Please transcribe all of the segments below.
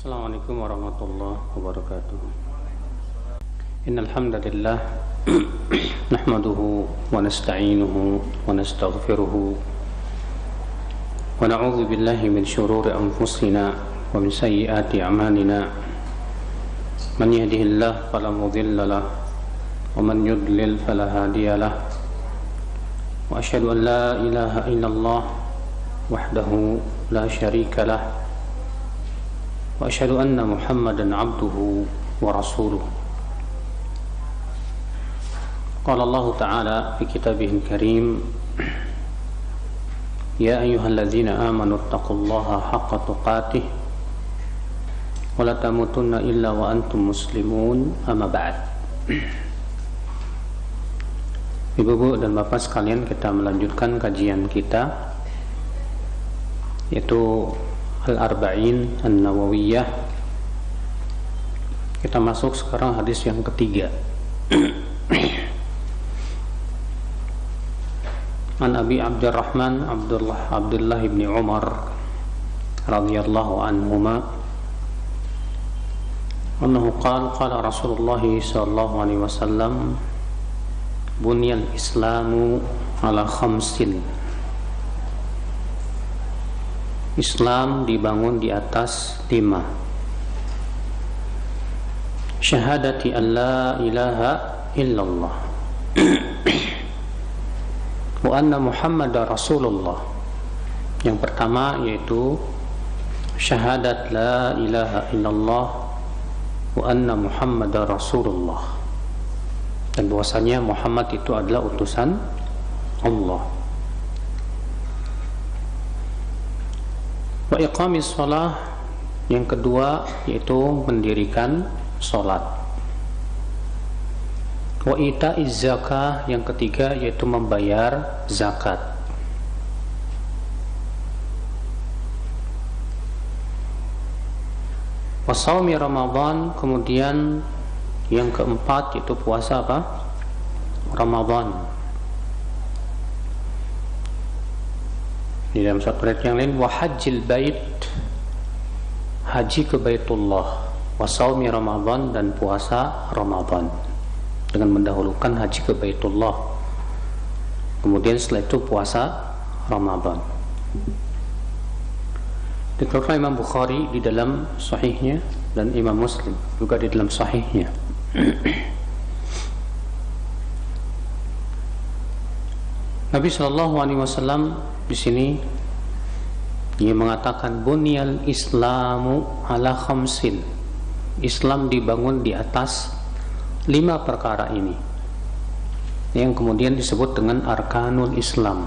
Assalamualaikum warahmatullahi wabarakatuh. Innal hamdalillah nahmaduhu wa nasta'inuhu wa nastaghfiruhu wa na'udzu billahi min shururi anfusina wa min sayyiati a'malina. Man yahdihillahu fala mudilla lahu wa man yudlil fala hadiya lahu. Wa asyhadu an la ilaha illallah wahdahu la syarika lahu wa asyhadu anna Muhammadan abduhu wa rasuluh. Qala Allah Ta'ala fi kitabihil karim, ya ayyuhalladzina amanu taqullaha haqqa tuqatih wa la tamutunna illa wa antum muslimun, amma ba'd. Ibu-ibu dan bapak sekalian, kita melanjutkan kajian kita, yaitu Al-Arba'in An-Nawawiyah. Kita masuk sekarang hadis yang ketiga. An Abi Abdurrahman Abdullah ibn Umar radhiyallahu anhuma annahu qala Rasulullah sallallahu alaihi wasallam, bunyal islamu ala khamsin. Islam dibangun di atas 5. Syahadati an la ilaha illallah wa anna Muhammadar Rasulullah. Yang pertama yaitu syahadat la ilaha illallah wa anna Muhammadar Rasulullah, dan bahwasanya Muhammad itu adalah utusan Allah. Wa iqamis shalah, yang kedua yaitu mendirikan salat. Wa ita'iz zakah, yang ketiga yaitu membayar zakat. Wa shaumi Ramadan, kemudian yang keempat yaitu puasa apa? Ramadan. Di dalam satu ayat yang lain, wa hajjil bait, haji ke Baitullah, wa shaumi Ramadan, dan puasa Ramadan, dengan mendahulukan haji ke Baitullah, kemudian setelah itu puasa Ramadan. Dikeluarkan Imam Bukhari di dalam sahihnya, dan Imam Muslim juga di dalam sahihnya. Nabi SAW di sini dia mengatakan, bunyal islamu ala khamsin. Islam dibangun di atas 5 perkara ini, yang kemudian disebut dengan arkanul Islam.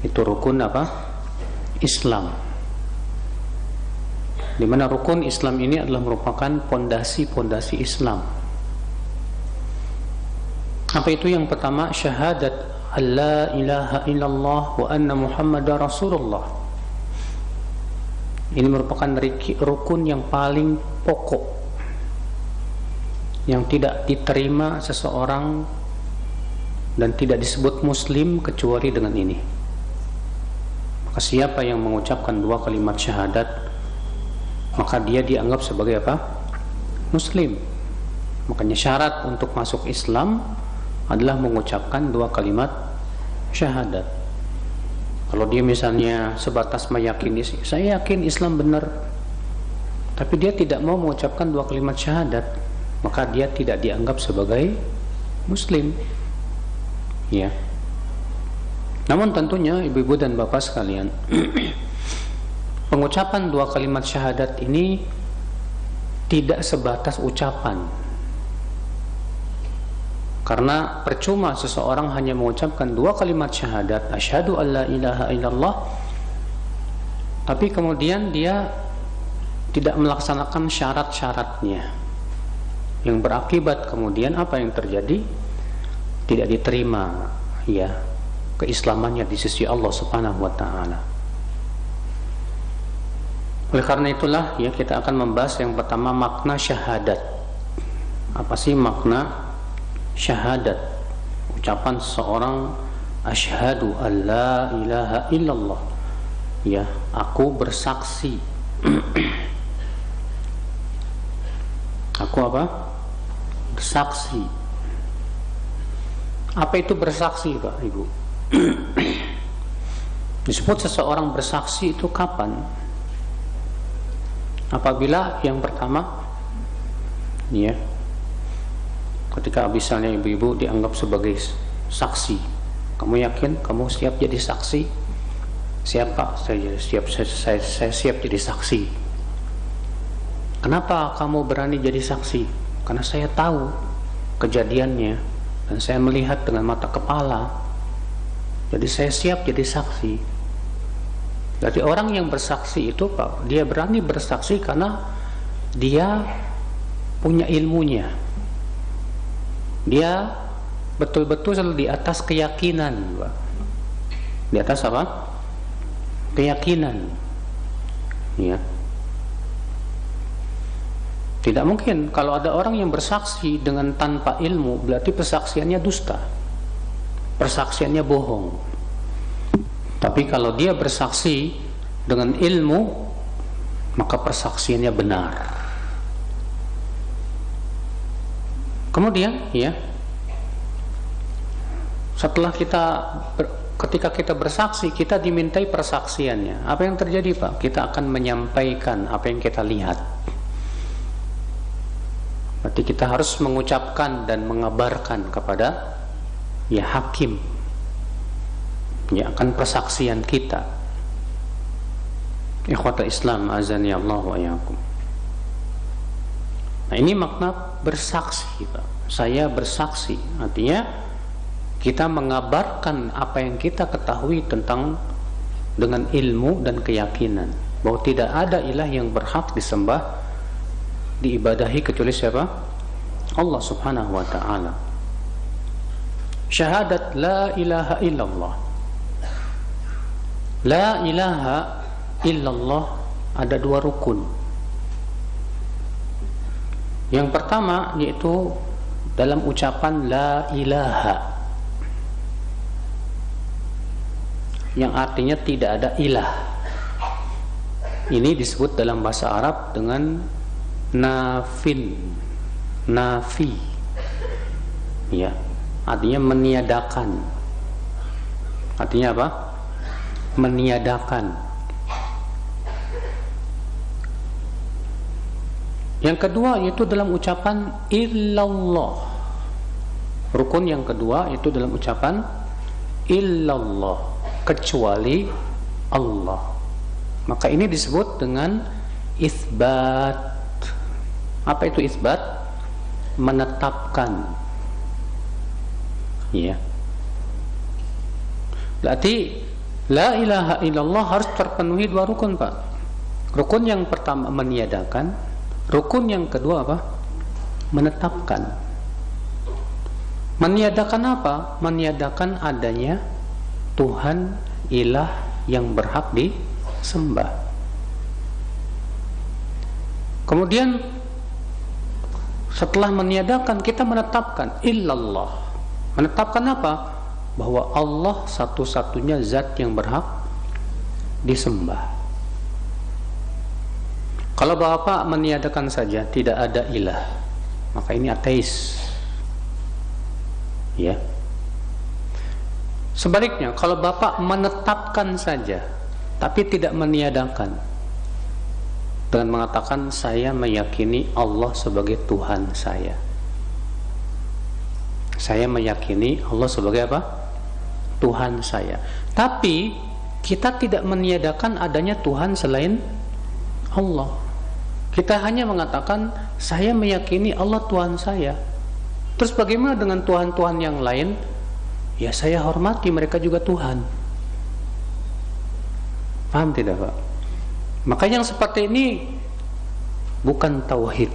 Itu rukun apa? Islam. Di mana rukun Islam ini adalah merupakan pondasi-pondasi Islam. Apa itu? Yang pertama, syahadat la ilaha illallah wa anna Muhammadar Rasulullah. Ini merupakan rukun yang paling pokok, yang tidak diterima seseorang dan tidak disebut muslim kecuali dengan ini. Maka siapa yang mengucapkan 2 kalimat syahadat, maka dia dianggap sebagai apa? Muslim. Makanya syarat untuk masuk Islam adalah mengucapkan 2 kalimat syahadat. Kalau dia misalnya sebatas meyakini, saya yakin Islam benar, tapi dia tidak mau mengucapkan 2 kalimat syahadat, maka dia tidak dianggap sebagai muslim, ya. Namun tentunya ibu-ibu dan bapak sekalian, pengucapan 2 kalimat syahadat ini tidak sebatas ucapan. Karena percuma seseorang hanya mengucapkan 2 kalimat syahadat, asyhadu an la ilaha illallah, tapi kemudian dia tidak melaksanakan syarat-syaratnya, yang berakibat kemudian apa yang terjadi? Tidak diterima, ya, keislamannya di sisi Allah Subhanahu wa taala. Oleh karena itulah, ya, kita akan membahas yang pertama, makna syahadat. Apa sih makna syahadat? Ucapan seorang asyhadu an la ilaha illallah, ya, aku bersaksi Aku apa? Bersaksi. Apa itu bersaksi, Pak, Ibu? Disebut seseorang bersaksi itu kapan? Apabila yang pertama, ya, ketika misalnya ibu-ibu dianggap sebagai saksi, kamu yakin kamu siap jadi saksi? Siap, Pak, saya siap jadi saksi. Kenapa kamu berani jadi saksi? Karena saya tahu kejadiannya dan saya melihat dengan mata kepala, jadi saya siap jadi saksi. Jadi orang yang bersaksi itu, Pak, dia berani bersaksi karena dia punya ilmunya. Dia betul-betul selalu di atas keyakinan, Pak. Di atas apa? Keyakinan. Ya. Tidak mungkin kalau ada orang yang bersaksi dengan tanpa ilmu, berarti persaksiannya dusta. Persaksiannya bohong. Tapi kalau dia bersaksi dengan ilmu, maka persaksiannya benar. Kemudian, ya, setelah ketika kita bersaksi, kita dimintai persaksiannya. Apa yang terjadi, Pak? Kita akan menyampaikan apa yang kita lihat. Berarti kita harus mengucapkan dan mengabarkan kepada, ya, hakim, ya, akan persaksian kita. Ikhwata Islam, azani Allah wa iyyakum. Nah, ini makna bersaksi, Pak. Saya bersaksi, artinya kita mengabarkan apa yang kita ketahui tentang dengan ilmu dan keyakinan bahwa tidak ada ilah yang berhak disembah, diibadahi kecuali siapa? Allah Subhanahu wa ta'ala. Syahadat la ilaha illallah. La ilaha illallah ada dua rukun. Yang pertama yaitu dalam ucapan la ilaha, yang artinya tidak ada ilah. Ini disebut dalam bahasa Arab dengan nafi, ya, artinya meniadakan. Artinya apa? Meniadakan. Yang kedua yaitu dalam ucapan illallah. Rukun yang kedua yaitu dalam ucapan illallah, kecuali Allah. Maka ini disebut dengan isbat. Apa itu isbat? Menetapkan. Ya. Berarti la ilaha illallah harus terpenuhi dua rukun, Pak. Rukun yang pertama meniadakan, rukun yang kedua apa? Menetapkan. Meniadakan apa? Meniadakan adanya Tuhan, ilah yang berhak disembah. Kemudian setelah meniadakan, kita menetapkan illallah. Menetapkan apa? Bahwa Allah satu-satunya zat yang berhak disembah. Kalau Bapak meniadakan saja, tidak ada ilah, maka ini ateis. Ya. Sebaliknya, kalau Bapak menetapkan saja tapi tidak meniadakan, dengan mengatakan saya meyakini Allah sebagai Tuhan saya. Saya meyakini Allah sebagai apa? Tuhan saya. Tapi kita tidak meniadakan adanya Tuhan selain Allah. Kita hanya mengatakan saya meyakini Allah Tuhan saya. Terus bagaimana dengan Tuhan-Tuhan yang lain? Ya saya hormati, mereka juga Tuhan. Paham tidak, Pak? Maka yang seperti ini bukan tauhid.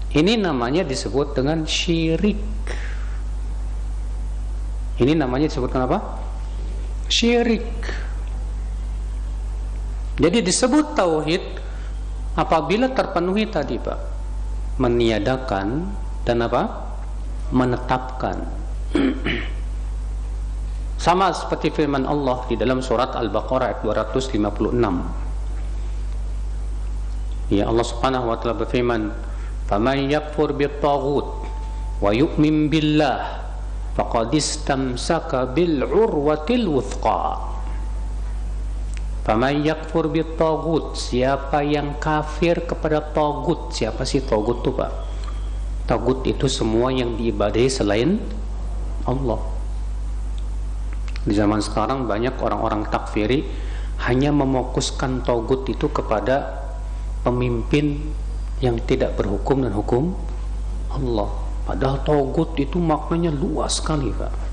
Ini namanya disebut dengan syirik. Ini namanya disebutkan apa? Syirik. Jadi disebut tauhid apabila terpenuhi tadi, Pak, meniadakan dan apa? Menetapkan. Sama seperti firman Allah di dalam surat Al-Baqarah ayat 256. Ya, Allah Subhanahu wa taala berfirman, faman yakfur bit-taghut wa yu'min billah faqad istamsaka bil urwatil wuthqa. Faman yakfur bit-taghut, siapa yang kafir kepada tagut. Siapa sih tagut itu, Pak? Tagut itu semua yang diibadahi selain Allah. Di zaman sekarang banyak orang-orang takfiri hanya memokuskan tagut itu kepada pemimpin yang tidak berhukum dan hukum Allah. Padahal tagut itu maknanya luas sekali, Pak.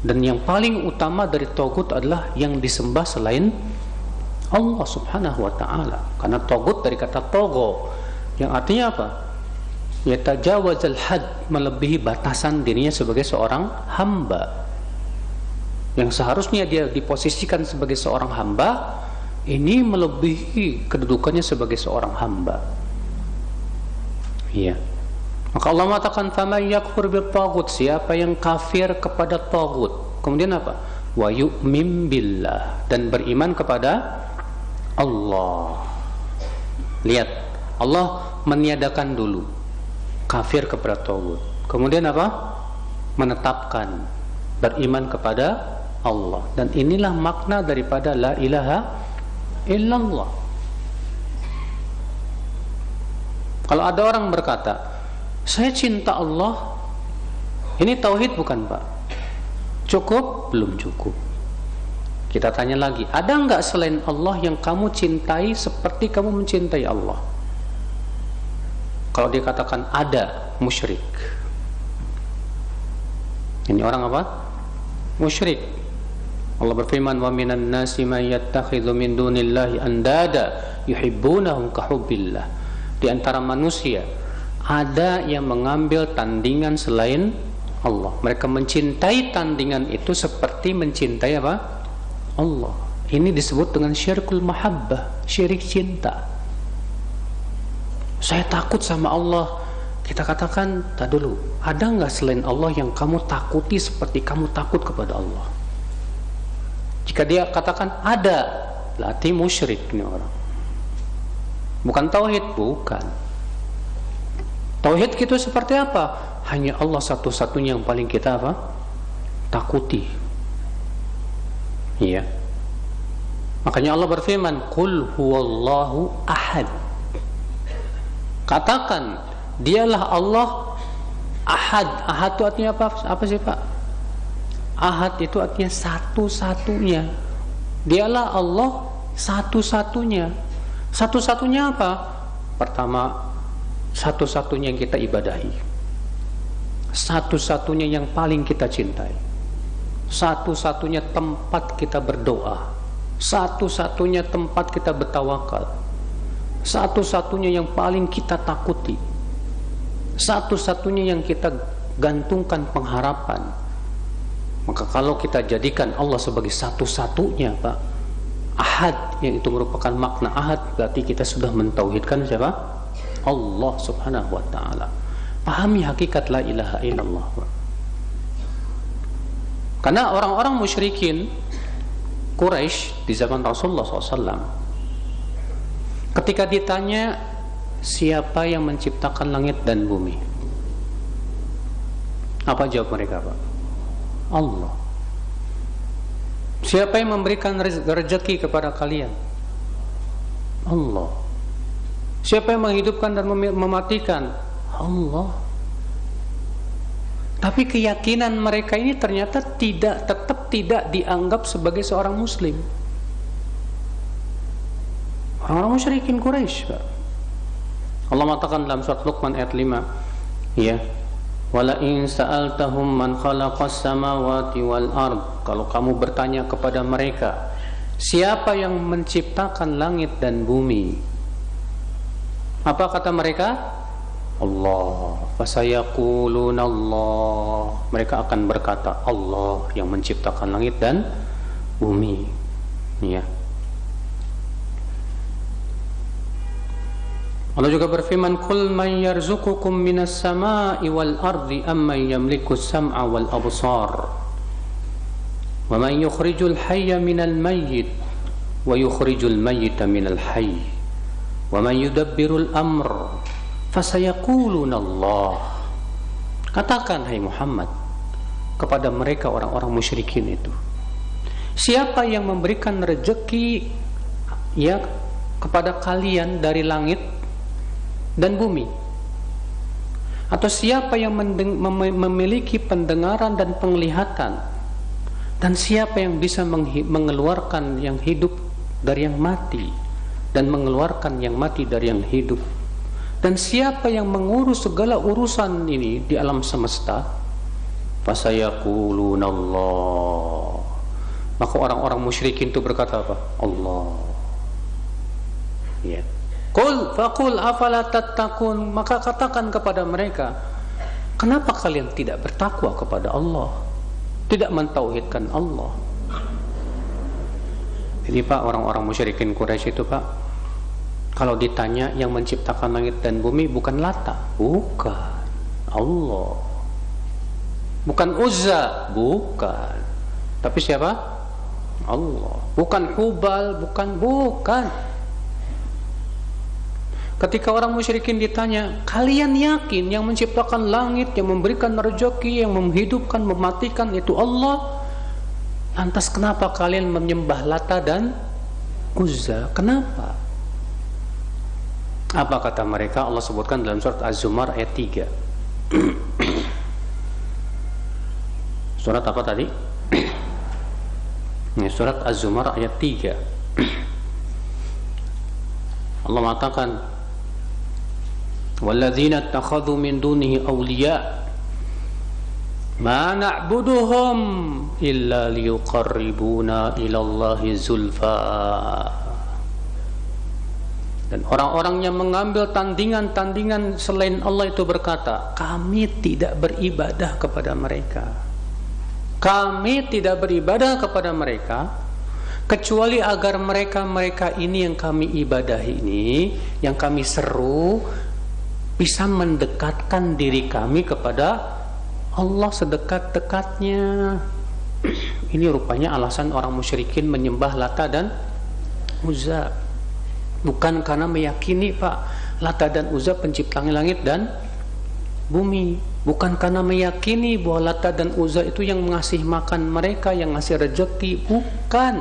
Dan yang paling utama dari tagut adalah yang disembah selain Allah subhanahu wa ta'ala. Karena tagut dari kata togo, yang artinya apa? Yatajawazal had, melebihi batasan dirinya sebagai seorang hamba. Yang seharusnya dia diposisikan sebagai seorang hamba, ini melebihi kedudukannya sebagai seorang hamba. Iya. Maka Allah mengatakan faman yakfur bit-taghut, siapa yang kafir kepada tagut. Kemudian apa? Wa yu'min billah, dan beriman kepada Allah. Lihat, Allah meniadakan dulu kafir kepada tagut. Kemudian apa? Menetapkan beriman kepada Allah. Dan inilah makna daripada la ilaha illallah. Kalau ada orang berkata, saya cinta Allah, ini tauhid bukan, Pak? Cukup? Belum cukup. Kita tanya lagi, ada enggak selain Allah yang kamu cintai seperti kamu mencintai Allah? Kalau dia katakan ada, musyrik. Ini orang apa? Musyrik. Allah berfirman, wa minan nasi man yattakhidhu min dunillahi andada yuhibbunahum kahubbillah. Di antara manusia ada yang mengambil tandingan selain Allah. Mereka mencintai tandingan itu seperti mencintai apa? Allah. Ini disebut dengan syirkul mahabbah, syirik cinta. Saya takut sama Allah. Kita katakan, tak dulu, ada nggak selain Allah yang kamu takuti seperti kamu takut kepada Allah? Jika dia katakan ada, berarti musyrik ini orang. Bukan tauhid, bukan. Tauhid itu seperti apa? Hanya Allah satu-satunya yang paling kita apa? Takuti. Iya. Makanya Allah berfirman, qul huwallahu ahad. Katakan, dialah Allah ahad. Ahad itu artinya apa? Apa sih, Pak? Ahad itu artinya satu-satunya. Dialah Allah satu-satunya. Satu-satunya apa? Pertama, satu-satunya yang kita ibadahi, satu-satunya yang paling kita cintai, satu-satunya tempat kita berdoa, satu-satunya tempat kita bertawakal, satu-satunya yang paling kita takuti, satu-satunya yang kita gantungkan pengharapan. Maka kalau kita jadikan Allah sebagai satu-satunya, Pak, ahad, yang itu merupakan makna ahad, berarti kita sudah mentauhidkan siapa? Allah subhanahu wa ta'ala. Pahami hakikat la ilaha illallah. Karena orang-orang musyrikin Quraisy di zaman Rasulullah SAW, ketika ditanya siapa yang menciptakan langit dan bumi, apa jawab mereka, Pak? Allah. Siapa yang memberikan rezeki kepada kalian? Allah. Siapa yang menghidupkan dan mematikan? Allah. Tapi keyakinan mereka ini ternyata tetap tidak dianggap sebagai seorang muslim. Orang-orang musyrikin Quraisy, Pak. Allah mengatakan dalam surat Luqman ayat 5, ya, wala in sa'altahum man khalaqas samawati wal ard, kalau kamu bertanya kepada mereka siapa yang menciptakan langit dan bumi, apa kata mereka? Allah. Fasayaquluna Allah. Mereka akan berkata Allah yang menciptakan langit dan bumi. Ya. Allah juga berfirman, qul man yarzuqukum minas sama'i wal ardi amman yamliku as-sam'a wal absar wa man yukhrijul hayya minal mayyit wa yukhrijul mayyita minal hayy wa man yudabbirul amr Fasayaquluna Allah. Katakan hai Muhammad kepada mereka orang-orang musyrikin itu, siapa yang memberikan rezeki ya kepada kalian dari langit dan bumi? Atau siapa yang memiliki pendengaran dan penglihatan? Dan siapa yang bisa mengeluarkan yang hidup dari yang mati dan mengeluarkan yang mati dari yang hidup? Dan siapa yang mengurus segala urusan ini di alam semesta? Fasayaquluna Allah. Maka orang-orang musyrikin itu berkata apa? Allah. Ya. Qul faqul afala tattaqun. Maka katakan kepada mereka, kenapa kalian tidak bertakwa kepada Allah, tidak mentauhidkan Allah? Jadi Pak, orang-orang musyrikin Quraisy itu Pak, kalau ditanya yang menciptakan langit dan bumi bukan Lata, bukan Allah, bukan Uzza, bukan, tapi siapa? Allah. Bukan Hubal, bukan. Ketika orang musyrikin ditanya, kalian yakin yang menciptakan langit, yang memberikan rezeki, yang menghidupkan, mematikan itu Allah? Lantas kenapa kalian menyembah Lata dan Uzza? Kenapa? Apa kata mereka? Allah sebutkan dalam surat Az-Zumar ayat 3. Surat apa tadi? Ini surat Az-Zumar ayat 3. Allah mengatakan, walladzina ittakhadhu min dunihi awliya ma na'buduhum illa liyuqarribuna ilallahi zulfa. Dan orang-orang yang mengambil tandingan-tandingan selain Allah itu berkata, kami tidak beribadah kepada mereka, kami tidak beribadah kepada mereka kecuali agar mereka ini yang kami ibadahi ini, yang kami seru, bisa mendekatkan diri kami kepada Allah sedekat-dekatnya. Ini rupanya alasan orang musyrikin menyembah Lata dan Uzza. Bukan karena meyakini Pak, Lata dan Uzza pencipta langit dan bumi. Bukan karena meyakini bahwa Lata dan Uzza itu yang mengasih makan mereka, yang ngasih rezeki. Bukan.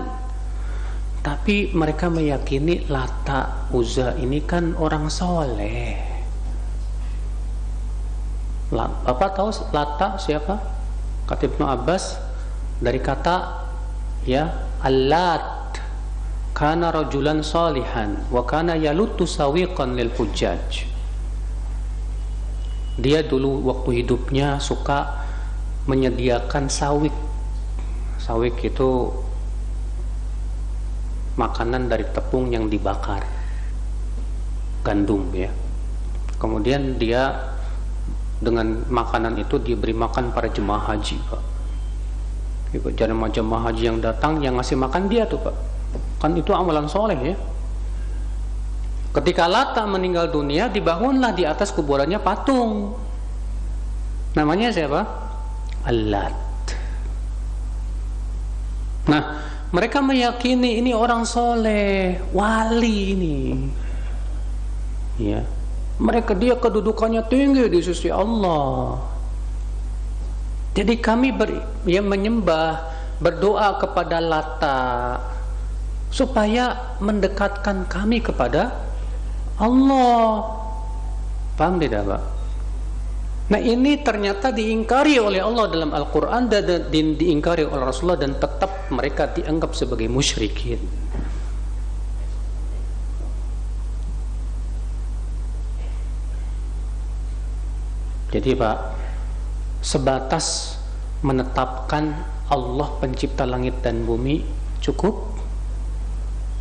Tapi mereka meyakini Lata, Uzza ini kan orang soleh. Bapak tahu Lata siapa? Kata Ibnu Abbas, dari kata ya Allat, kana rajulan salihan wa kana yalutu sawiqan lil hujjaj. Dia dulu waktu hidupnya suka menyediakan sawik. Sawik itu makanan dari tepung yang dibakar, gandum ya. Kemudian dia dengan makanan itu diberi makan para jemaah haji Pak. Jemaah haji yang datang, yang ngasih makan dia tuh Pak. Kan itu amalan soleh ya. Ketika Lata meninggal dunia, dibangunlah di atas kuburannya patung. Namanya siapa? Allat. Nah, mereka meyakini ini orang soleh, wali ini. Ya. Mereka dia kedudukannya tinggi di sisi Allah. Jadi kami menyembah, berdoa kepada Lata supaya mendekatkan kami kepada Allah. Paham tidak Pak? Nah ini ternyata diingkari oleh Allah dalam Al-Quran dan diingkari oleh Rasulullah, dan tetap mereka dianggap sebagai musyrikin. Jadi Pak, sebatas menetapkan Allah pencipta langit dan bumi cukup?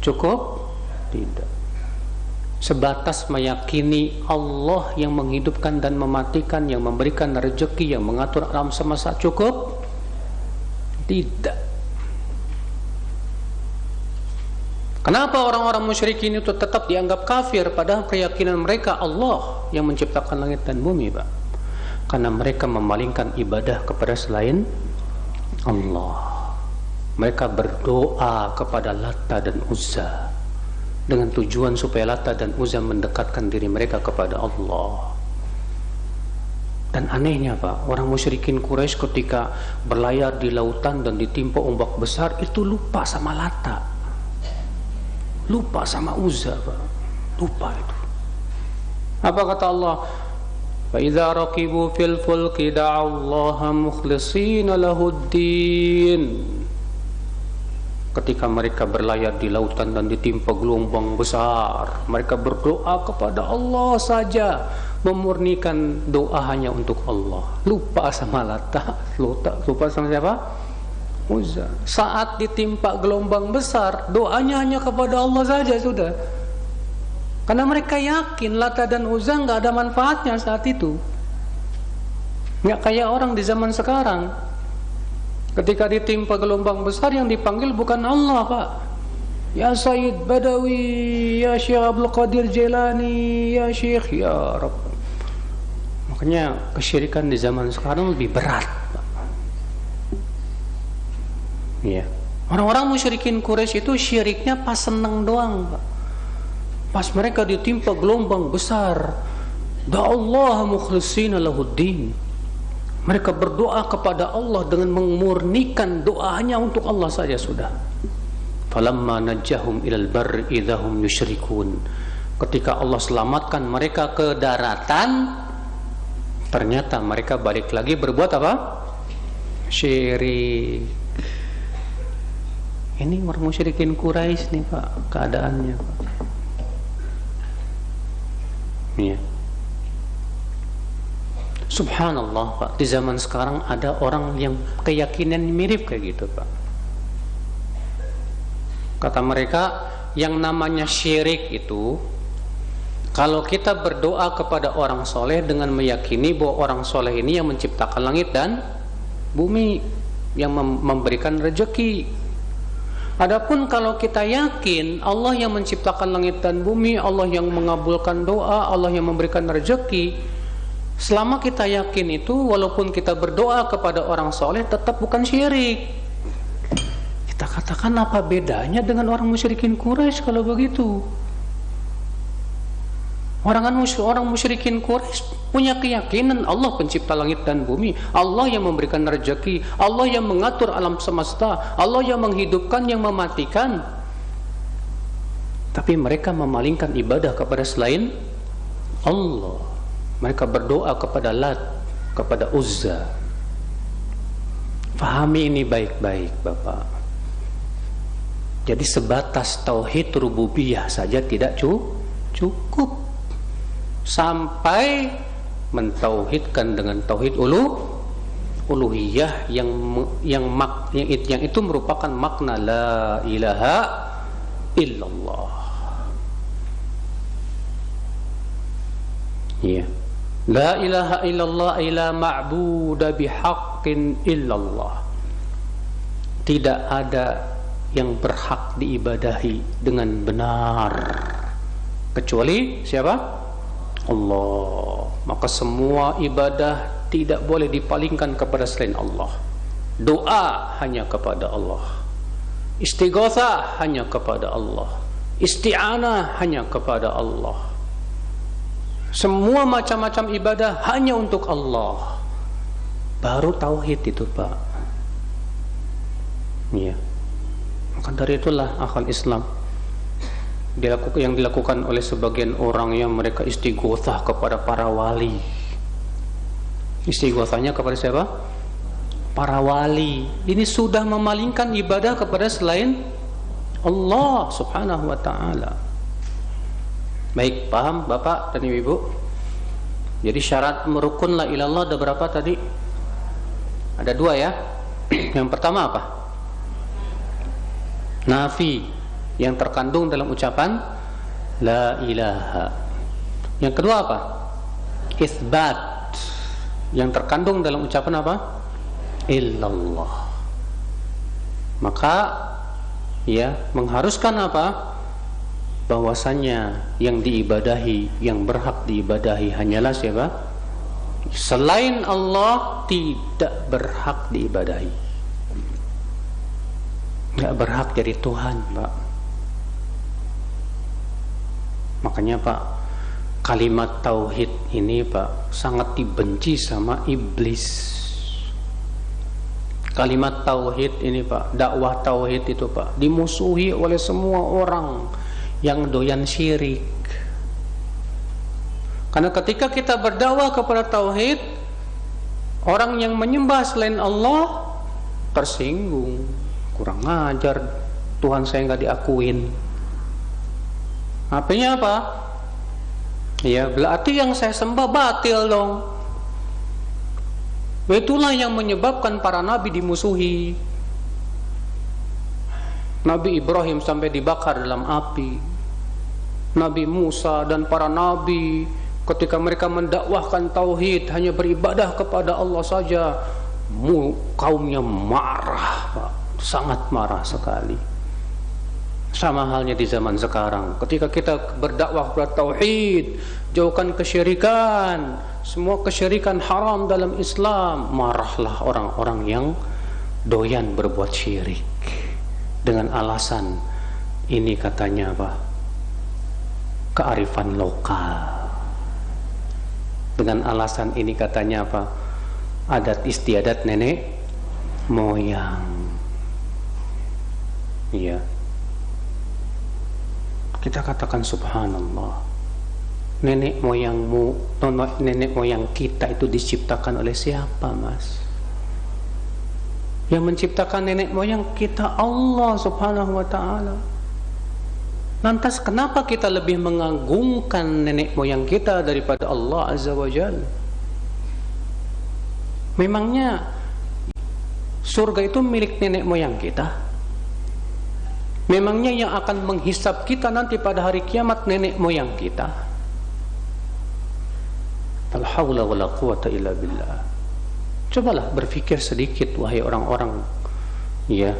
Cukup? Tidak. Sebatas meyakini Allah yang menghidupkan dan mematikan, yang memberikan rezeki, yang mengatur alam semesta cukup? Tidak. Kenapa orang-orang musyrikin itu tetap dianggap kafir padahal keyakinan mereka Allah yang menciptakan langit dan bumi Pak? Karena mereka memalingkan ibadah kepada selain Allah. Mereka berdoa kepada Lata dan Uzza. dengan tujuan supaya Lata dan Uzza mendekatkan diri mereka kepada Allah. Dan anehnya Pak, orang musyrikin Quraisy ketika berlayar di lautan dan ditimpa ombak besar itu lupa sama Lata, lupa sama Uzza Pak, lupa itu. Apa kata Allah? فَإِذَا رَكِبُوا فِي الْفُلْكِ دَعَوْا اللَّهَ مُخْلِصِينَ لَهُ الدِّينَ. Ketika mereka berlayar di lautan dan ditimpa gelombang besar, mereka berdoa kepada Allah saja, memurnikan doa hanya untuk Allah. Lupa sama Lata, lupa sama siapa? Uzza. Saat ditimpa gelombang besar, doanya hanya kepada Allah saja sudah. Karena mereka yakin Lata dan Uzza nggak ada manfaatnya saat itu. Nggak kayak orang di zaman sekarang. Ketika ditimpa gelombang besar yang dipanggil bukan Allah Pak. Ya Sayyid Badawi, ya Syekh Abdul Qadir Jailani, ya Syekh, ya Rabb. Makanya kesyirikan di zaman sekarang lebih berat Pak. Ya. Orang-orang musyrikin Quraisy itu syiriknya pas seneng doang Pak. Pas mereka ditimpa gelombang besar, da'allahu mukhlishina lahuddin. Mereka berdoa kepada Allah dengan memurnikan doa hanya untuk Allah saja sudah. Falamma najjahum ilal barri idzahum yusyrikun. Ketika Allah selamatkan mereka ke daratan, ternyata mereka balik lagi berbuat apa? Syirik. Ini orang musyrikin Quraisy nih Pak, keadaannya Pak. Ya. Subhanallah Pak, di zaman sekarang ada orang yang keyakinan mirip kayak gitu Pak. Kata mereka, yang namanya syirik itu, kalau kita berdoa kepada orang soleh dengan meyakini bahwa orang soleh ini yang menciptakan langit dan bumi, yang memberikan rezeki. Adapun kalau kita yakin Allah yang menciptakan langit dan bumi, Allah yang mengabulkan doa, Allah yang memberikan rezeki, selama kita yakin itu, walaupun kita berdoa kepada orang soleh, tetap bukan syirik. Kita katakan apa bedanya dengan orang musyrikin Quraisy kalau begitu? Orang musyrikin Quraisy punya keyakinan Allah pencipta langit dan bumi, Allah yang memberikan rezeki, Allah yang mengatur alam semesta, Allah yang menghidupkan, yang mematikan. Tapi mereka memalingkan ibadah kepada selain Allah. Mereka berdoa kepada Lat, kepada Uzza. Fahami ini baik-baik Bapak. Jadi sebatas tauhid rububiyah saja tidak cukup. Sampai mentauhidkan dengan tauhid uluhiyah yang itu merupakan makna la ilaha illallah. Ya. La ilaha illallah ila ma'buda bihaqqin illallah. Tidak ada yang berhak diibadahi dengan benar kecuali siapa? Allah. Maka semua ibadah tidak boleh dipalingkan kepada selain Allah. Doa hanya kepada Allah. Istighatsah hanya kepada Allah. Isti'anah hanya kepada Allah. Semua macam-macam ibadah hanya untuk Allah. Baru tauhid itu Pak. Ya. Maka dari itulah akal Islam yang dilakukan oleh sebagian orang yang mereka istighotsah kepada para wali. Istighotsahnya kepada siapa? Para wali. Ini sudah memalingkan ibadah kepada selain Allah Subhanahu wa ta'ala. Baik, paham Bapak dan Ibu? Jadi syarat merukun la ilallah ada berapa tadi? Ada 2 ya. Yang pertama apa? Nafi, yang terkandung dalam ucapan la ilaha. Yang kedua apa? Isbat, yang terkandung dalam ucapan apa? Illallah. Maka ya mengharuskan apa? Bahwasanya yang diibadahi, yang berhak diibadahi hanyalah siapa? Selain Allah tidak berhak diibadahi. Nggak berhak jadi Tuhan Pak. Makanya Pak, kalimat tauhid ini Pak sangat dibenci sama iblis. Kalimat tauhid ini Pak, dakwah tauhid itu Pak, dimusuhi oleh semua orang yang doyan syirik. Karena ketika kita berdakwah kepada tauhid, orang yang menyembah selain Allah tersinggung, kurang ajar, Tuhan saya nggak diakuin. Artinya apa? Ya berarti yang saya sembah batil dong. Itulah yang menyebabkan para nabi dimusuhi. Nabi Ibrahim sampai dibakar dalam api. Nabi Musa dan para nabi ketika mereka mendakwahkan tauhid, hanya beribadah kepada Allah saja, kaumnya marah Pak, sangat marah sekali. Sama halnya di zaman sekarang, ketika kita berdakwah kepada tauhid, jauhkan kesyirikan, semua kesyirikan haram dalam Islam, marahlah orang-orang yang doyan berbuat syirik dengan alasan ini katanya apa? Kearifan lokal. Dengan alasan ini katanya apa? Adat istiadat nenek moyang. Iya. Kita katakan subhanallah. Nenek moyangmu, nenek moyang kita itu diciptakan oleh siapa, Mas? Yang menciptakan nenek moyang kita Allah subhanahu wa ta'ala. Lantas kenapa kita lebih mengagungkan nenek moyang kita daripada Allah azza wa jalla? Memangnya surga itu milik nenek moyang kita? Memangnya yang akan menghisap kita nanti pada hari kiamat nenek moyang kita? La haula wala quwata illa billah. Cobalah berpikir sedikit wahai orang-orang ya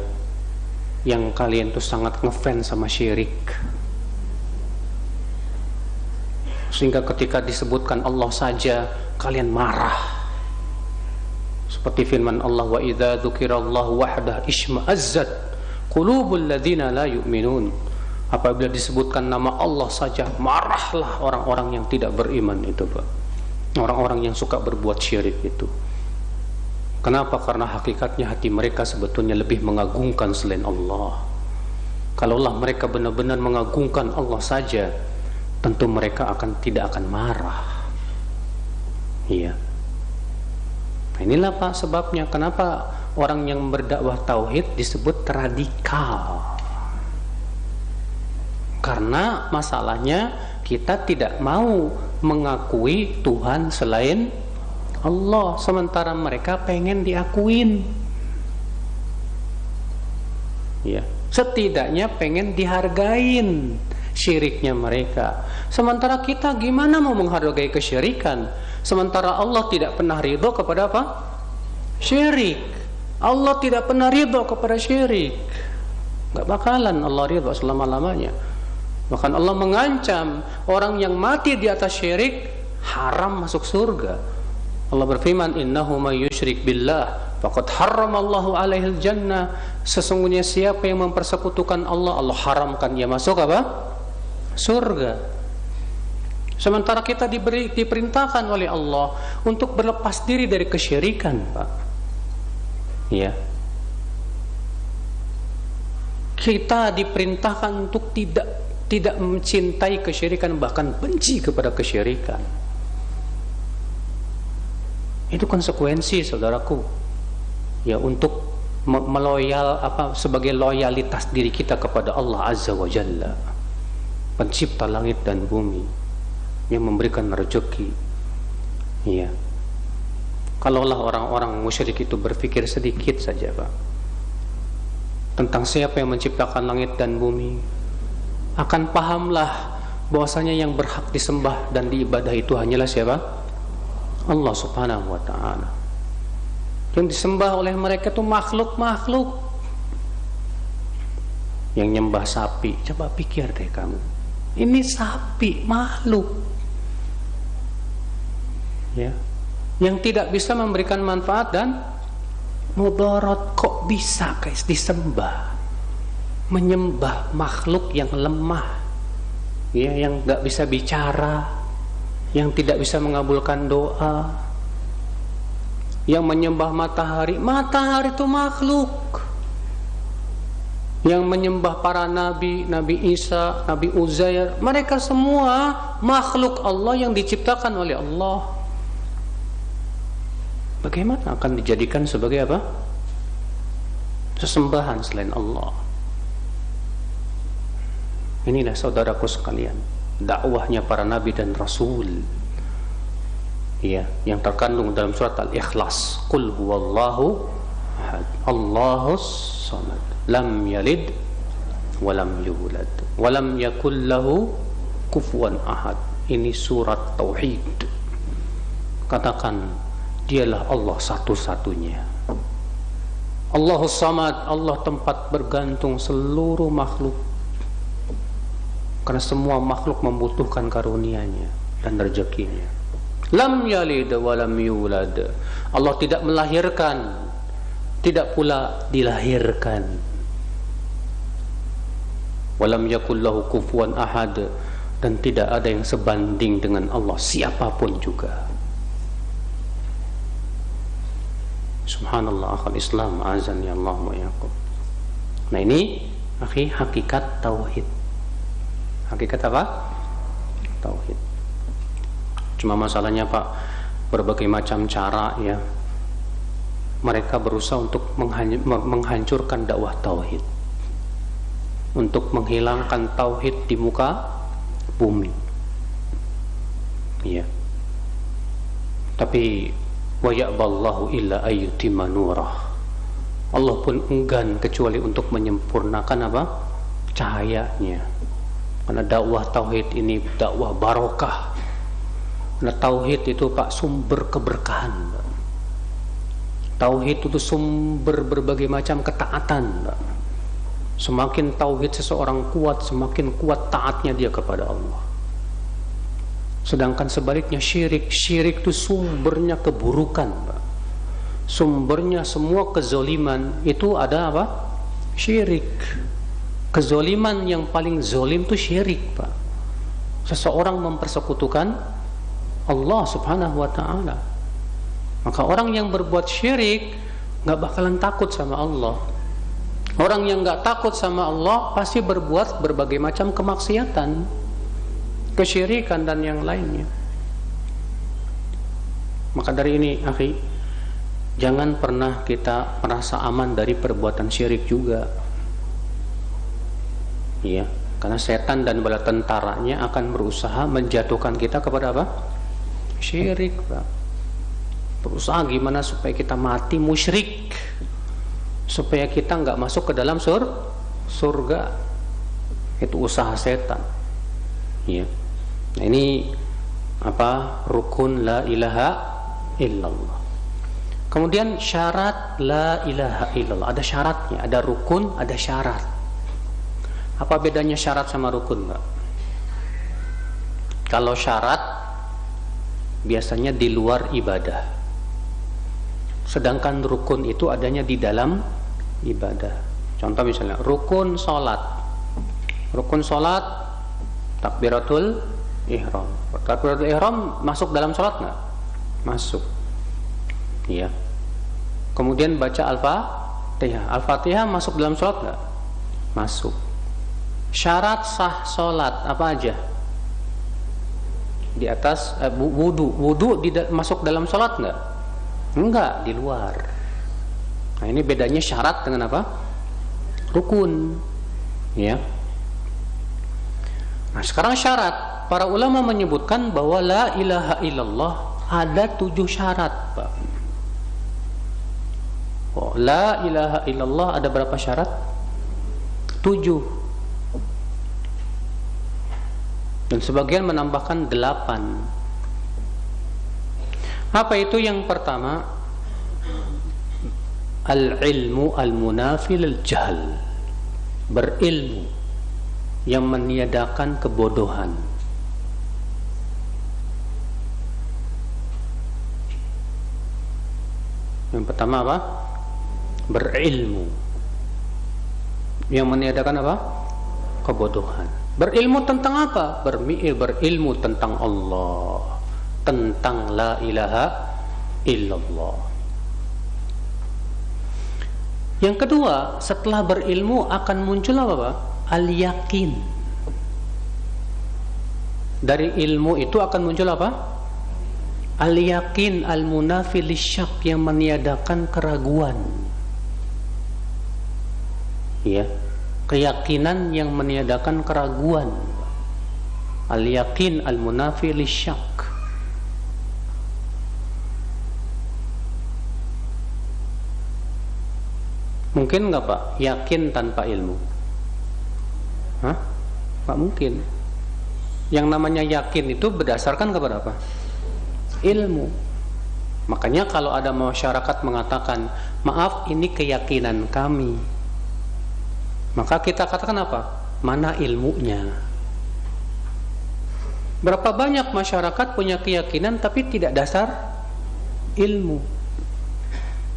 yang kalian tuh sangat ngefans sama syirik, sehingga ketika disebutkan Allah saja kalian marah. Seperti firman Allah, wa idza dzukirallahu wahdah isma'azzat qulubul ladzina la yu'minun. Apabila disebutkan nama Allah saja marahlah orang-orang yang tidak beriman itu Pak. Orang-orang yang suka berbuat syirik itu. Kenapa? Karena hakikatnya hati mereka sebetulnya lebih mengagungkan selain Allah. Kalaulah mereka benar-benar mengagungkan Allah saja, tentu mereka tidak akan marah. Iya. Inilah Pak sebabnya kenapa orang yang berdakwah tauhid disebut radikal. Karena masalahnya kita tidak mau mengakui Tuhan selain Allah, sementara mereka pengen diakuin. Ya, setidaknya pengen dihargain syiriknya mereka. Sementara kita gimana mau menghargai kesyirikan? Sementara Allah tidak pernah ridho kepada apa? Syirik. Allah tidak pernah ridho kepada syirik. Gak bakalan Allah ridho selama-lamanya. Bahkan Allah mengancam orang yang mati di atas syirik haram masuk surga. Allah berfirman, innahu may yusyrik billah faqad harramallahu alaihil jannah. Sesungguhnya siapa yang mempersekutukan Allah, Allah haramkan dia masuk apa? Surga. Sementara kita diperintahkan oleh Allah untuk berlepas diri dari kesyirikan, Pak. Ya. Kita diperintahkan untuk tidak mencintai kesyirikan, bahkan benci kepada kesyirikan. Itu konsekuensi, saudaraku. Ya, untuk sebagai loyalitas diri kita kepada Allah Azza wa Jalla, pencipta langit dan bumi, yang memberikan rezeki. Iya. Kalaulah orang-orang musyrik itu berpikir sedikit saja, Pak, tentang siapa yang menciptakan langit dan bumi, akan pahamlah bahwasanya yang berhak disembah dan diibadah itu hanyalah siapa? Allah subhanahu wa ta'ala. Yang disembah oleh mereka itu makhluk-makhluk. Yang nyembah sapi, coba pikir deh kamu, ini sapi, makhluk ya, yang tidak bisa memberikan manfaat dan mudarat. Kok bisa guys disembah? Menyembah makhluk yang lemah, ya, yang nggak bisa bicara, yang tidak bisa mengabulkan doa, yang menyembah matahari. Matahari itu makhluk. Yang menyembah para nabi, Nabi Isa, Nabi Uzair, mereka semua makhluk Allah yang diciptakan oleh Allah. Bagaimana akan dijadikan sebagai apa? Sesembahan selain Allah. Inilah saudaraku sekalian, dakwahnya para nabi dan rasul, ya, yang terkandung dalam surat Al-Ikhlas. Qul huwallahu ahad, Allahus samad, lam yalid walam yulad walam yakul lahu kufuwan ahad. Ini surat tauhid. Katakan, dialah Allah satu-satunya. Allahus samad, Allah tempat bergantung seluruh makhluk, karena semua makhluk membutuhkan karunia-Nya dan rezekinya. Lam yalid walam yulad, Allah tidak melahirkan, tidak pula dilahirkan. Walam yakul lahu kufuwan ahad, dan tidak ada yang sebanding dengan Allah, siapapun juga. Subhanallah, akhal Islam, azan ya Allah wa yakum. Nah, ini akhi, hakikat tauhid. Hakikat apa? Tauhid. Cuma masalahnya Pak, berbagai macam cara, ya, mereka berusaha untuk menghancurkan dakwah tauhid, untuk menghilangkan tauhid di muka bumi, ya. Tapi wa ya'ballahu illa ayyutimma nurah, Allah pun enggan kecuali untuk menyempurnakan apa? Cahayanya. Karena dakwah tauhid ini dakwah barokah. Karena tauhid itu Pak sumber keberkahan, Pak. Tauhid itu sumber berbagai macam ketaatan, Pak. Semakin tauhid seseorang kuat, semakin kuat taatnya dia kepada Allah. Sedangkan sebaliknya syirik itu sumbernya keburukan, Pak. Sumbernya semua kezoliman itu ada apa? Syirik. Kezoliman yang paling zolim itu syirik, Pak. Seseorang mempersekutukan Allah subhanahu wa ta'ala. Maka orang yang berbuat syirik gak bakalan takut sama Allah. Orang yang gak takut sama Allah pasti berbuat berbagai macam kemaksiatan, kesyirikan dan yang lainnya. Maka dari ini akhi, jangan pernah kita merasa aman dari perbuatan syirik juga, ya, karena setan dan bala tentaranya akan berusaha menjatuhkan kita kepada apa? Syirik, Pak. Berusaha gimana supaya kita mati musyrik, supaya kita nggak masuk ke dalam surga. Itu usaha setan, ya. Nah, ini apa? Rukun la ilaha illallah. Kemudian syarat la ilaha illallah, ada syaratnya, ada rukun, ada syarat. Apa bedanya syarat sama rukun, Pak? Kalau syarat biasanya di luar ibadah, sedangkan rukun itu adanya di dalam ibadah. Contoh misalnya rukun sholat. Rukun sholat takbiratul ihram. Takbiratul ihram masuk dalam sholat nggak? Masuk, iya. Kemudian baca al-fatihah. Al-fatihah masuk dalam sholat nggak? Masuk. Syarat sah sholat apa aja? Di atas wudu masuk dalam sholat nggak? Enggak, di luar. Nah, ini bedanya syarat dengan apa? Rukun, ya. Nah, sekarang syarat. Para ulama menyebutkan bahwa la ilaha illallah ada 7 syarat, Pak. Oh, la ilaha illallah ada berapa syarat? 7. Dan sebagian menambahkan 8. Apa itu? Yang pertama, al-ilmu al-munafil al-jahl, berilmu yang meniadakan kebodohan. Yang pertama apa? Berilmu yang meniadakan apa? kebodohan. Berilmu tentang apa? Berilmu tentang Allah, tentang la ilaha illallah. Yang kedua, setelah berilmu akan muncul apa, Pak? Al-yakin. Dari ilmu itu akan muncul apa? Al-yakin al-munafi lisyak, yang meniadakan keraguan. Ya, keyakinan yang meniadakan keraguan. Al-yakin al-munafi lisyak. Mungkin nggak Pak yakin tanpa ilmu? Hah? Pak mungkin. Yang namanya yakin itu berdasarkan kepada apa? Ilmu. Makanya kalau ada masyarakat mengatakan, maaf ini keyakinan kami, maka kita katakan apa? Mana ilmunya? Berapa banyak masyarakat punya keyakinan tapi tidak dasar ilmu.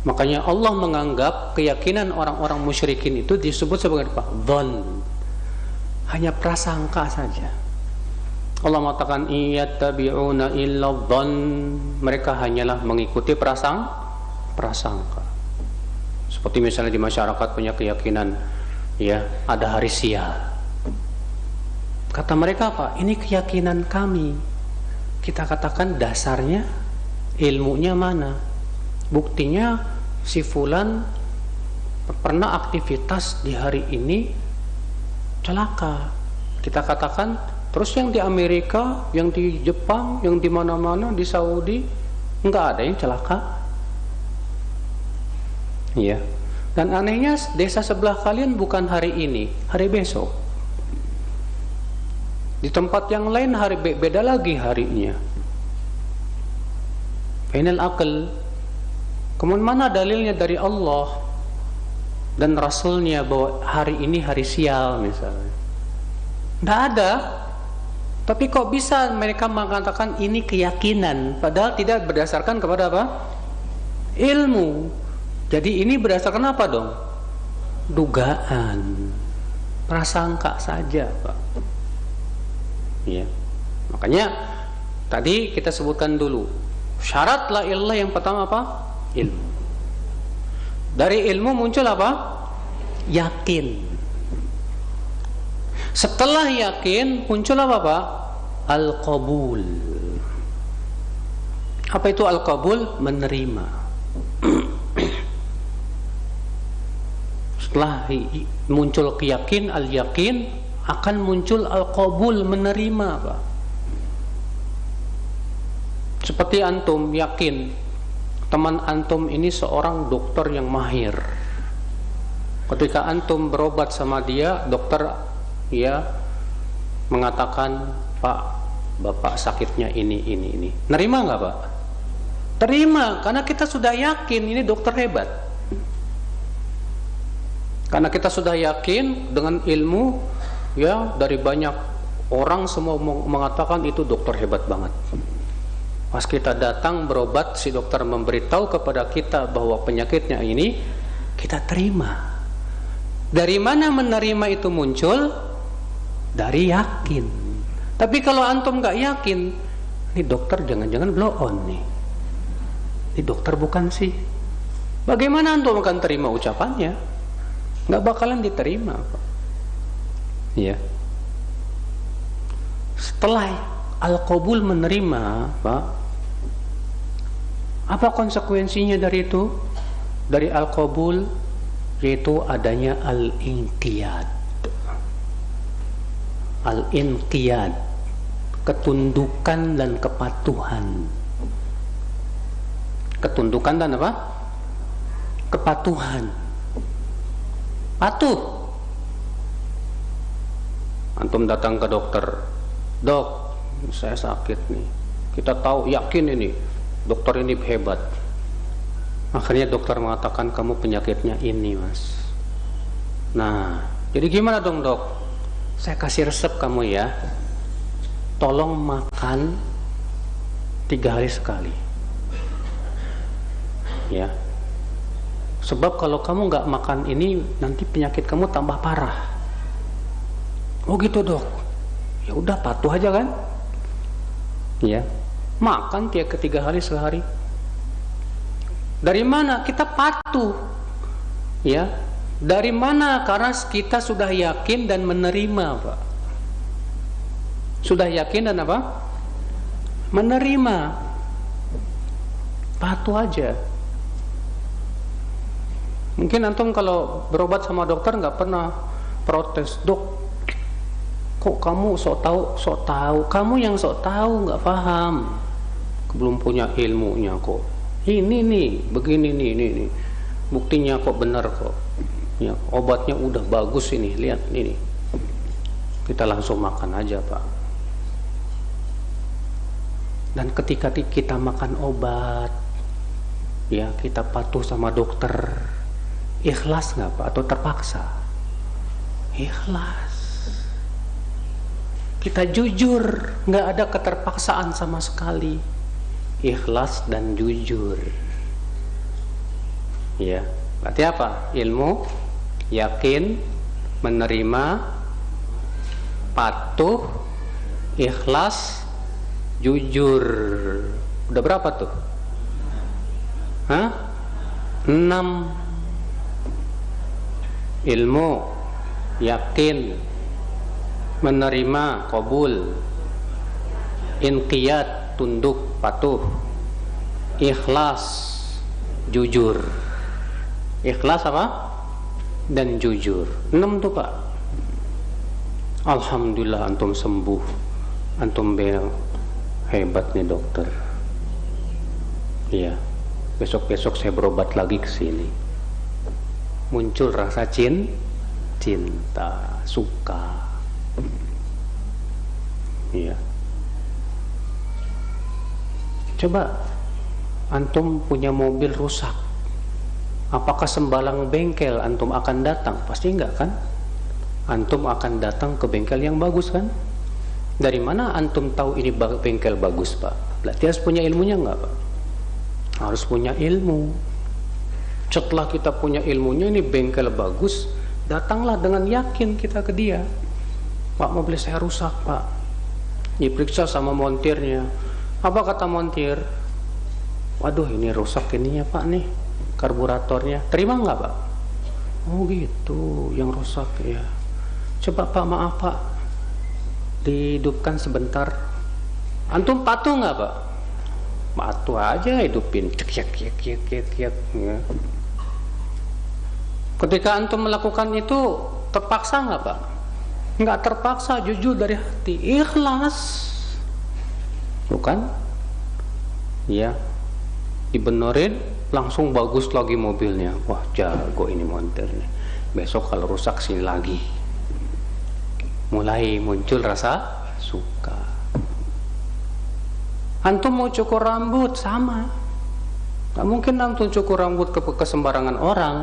Makanya Allah menganggap keyakinan orang-orang musyrikin itu disebut sebagai apa? Dhon. Hanya prasangka saja. Allah mengatakan iyattabi'una illa dhon, mereka hanyalah mengikuti prasangka. Seperti misalnya di masyarakat punya keyakinan ya ada hari sial. Kata mereka apa? Ini keyakinan kami. Kita katakan dasarnya ilmunya mana? Buktinya si fulan pernah aktivitas di hari ini celaka. Kita katakan terus yang di Amerika, yang di Jepang, yang di mana-mana, di Saudi, enggak ada yang celaka. Iya. Dan anehnya desa sebelah kalian bukan hari ini, hari besok. Di tempat yang lain hari beda lagi harinya. Final akal. Kemudian mana dalilnya dari Allah dan Rasulnya bahwa hari ini hari sial misalnya? Tidak ada. Tapi kok bisa mereka mengatakan ini keyakinan, padahal tidak berdasarkan kepada apa? Ilmu. Jadi ini berdasarkan apa dong? Dugaan, prasangka saja, Pak. Ya. Makanya tadi kita sebutkan dulu syarat la ilallah yang pertama apa? Ilmu. Dari ilmu muncul apa? Yakin. Setelah yakin muncul apa Pak? Al-qabul. Apa itu al-qabul? Menerima. Setelah muncul keyakin, al-yakin, akan muncul al-qabul, menerima Pak. Seperti antum yakin teman antum ini seorang dokter yang mahir. Ketika antum berobat sama dia, dokter ya mengatakan, Pak, Bapak sakitnya ini. Nerima nggak Pak? Terima, karena kita sudah yakin ini dokter hebat. Karena kita sudah yakin dengan ilmu, ya dari banyak orang semua mengatakan itu dokter hebat banget. Pas kita datang berobat, si dokter memberitahu kepada kita bahwa penyakitnya ini, kita terima. Dari mana menerima itu muncul? Dari yakin. Tapi kalau antum nggak yakin, ini dokter jangan-jangan blow on nih. Ini dokter bukan sih? Bagaimana antum akan terima ucapannya? Nggak bakalan diterima, Pak. Ya. Setelah al-qabul menerima, Pak, apa konsekuensinya dari itu? Dari al-qabul, yaitu adanya al-inqiyad. Al-inqiyad, ketundukan dan kepatuhan. Ketundukan dan apa? Kepatuhan. Patuh. Antum datang ke dokter, dok, saya sakit nih. Kita tahu, yakin ini dokter ini hebat. Akhirnya dokter mengatakan kamu penyakitnya ini, mas. Nah, jadi gimana dong dok? Saya kasih resep kamu ya, tolong makan 3 hari sekali ya, sebab kalau kamu nggak makan ini nanti penyakit kamu tambah parah. Oh gitu dok, ya udah patuh aja kan, ya makan tiap ketiga hari sehari. Dari mana kita patuh? Ya, dari mana? Karena kita sudah yakin dan menerima, Pak. Sudah yakin dan apa? Menerima. Patuh aja. Mungkin antum kalau berobat sama dokter nggak pernah protes, dok, kok kamu sok tahu, kamu yang sok tahu nggak paham, belum punya ilmunya kok. Ini nih, begini nih, buktinya kok benar kok. Ya, obatnya udah bagus ini, lihat ini. Kita langsung makan aja, Pak. Dan ketika kita makan obat, ya kita patuh sama dokter, ikhlas nggak Pak? Atau terpaksa? Ikhlas. Kita jujur, nggak ada keterpaksaan sama sekali. Ikhlas dan jujur. Ya, berarti apa? Ilmu, yakin, menerima, patuh, ikhlas, jujur. Udah berapa tuh? Hah? 6. Ilmu, yakin, menerima, qabul, inqiyad, tunduk, patuh, ikhlas, jujur. Ikhlas apa? Dan jujur. 6 tuh Pak. Alhamdulillah antum sembuh. Antum bilang hebat nih dokter. Iya. Besok-besok saya berobat lagi ke sini. Muncul rasa cinta, suka. Iya. Coba antum punya mobil rusak, apakah sembarang bengkel antum akan datang? Pasti enggak kan? Antum akan datang ke bengkel yang bagus kan? Dari mana antum tahu ini bengkel bagus Pak? Berarti harus punya ilmunya enggak Pak? Harus punya ilmu. Setelah kita punya ilmunya, ini bengkel bagus, datanglah dengan yakin kita ke dia. Pak, mobil saya rusak Pak. Diperiksa sama montirnya. Apa kata montir? Waduh, ini rusak ininya Pak nih, karburatornya. Terima nggak Pak? Oh gitu, yang rusak ya. Coba Pak, maaf Pak, dihidupkan sebentar. Antum patuh nggak Pak? Patuh aja, hidupin. Cek. Ya. Ketika antum melakukan itu, terpaksa nggak Pak? Nggak terpaksa, jujur dari hati, ikhlas. Bukan? Ya, dibenerin, langsung bagus lagi mobilnya. Wah, jago ini montirnya. Besok kalau rusak sini lagi. Mulai muncul rasa suka. Antum mau cukur rambut, sama. Gak mungkin antum cukur rambut ke sembarangan orang.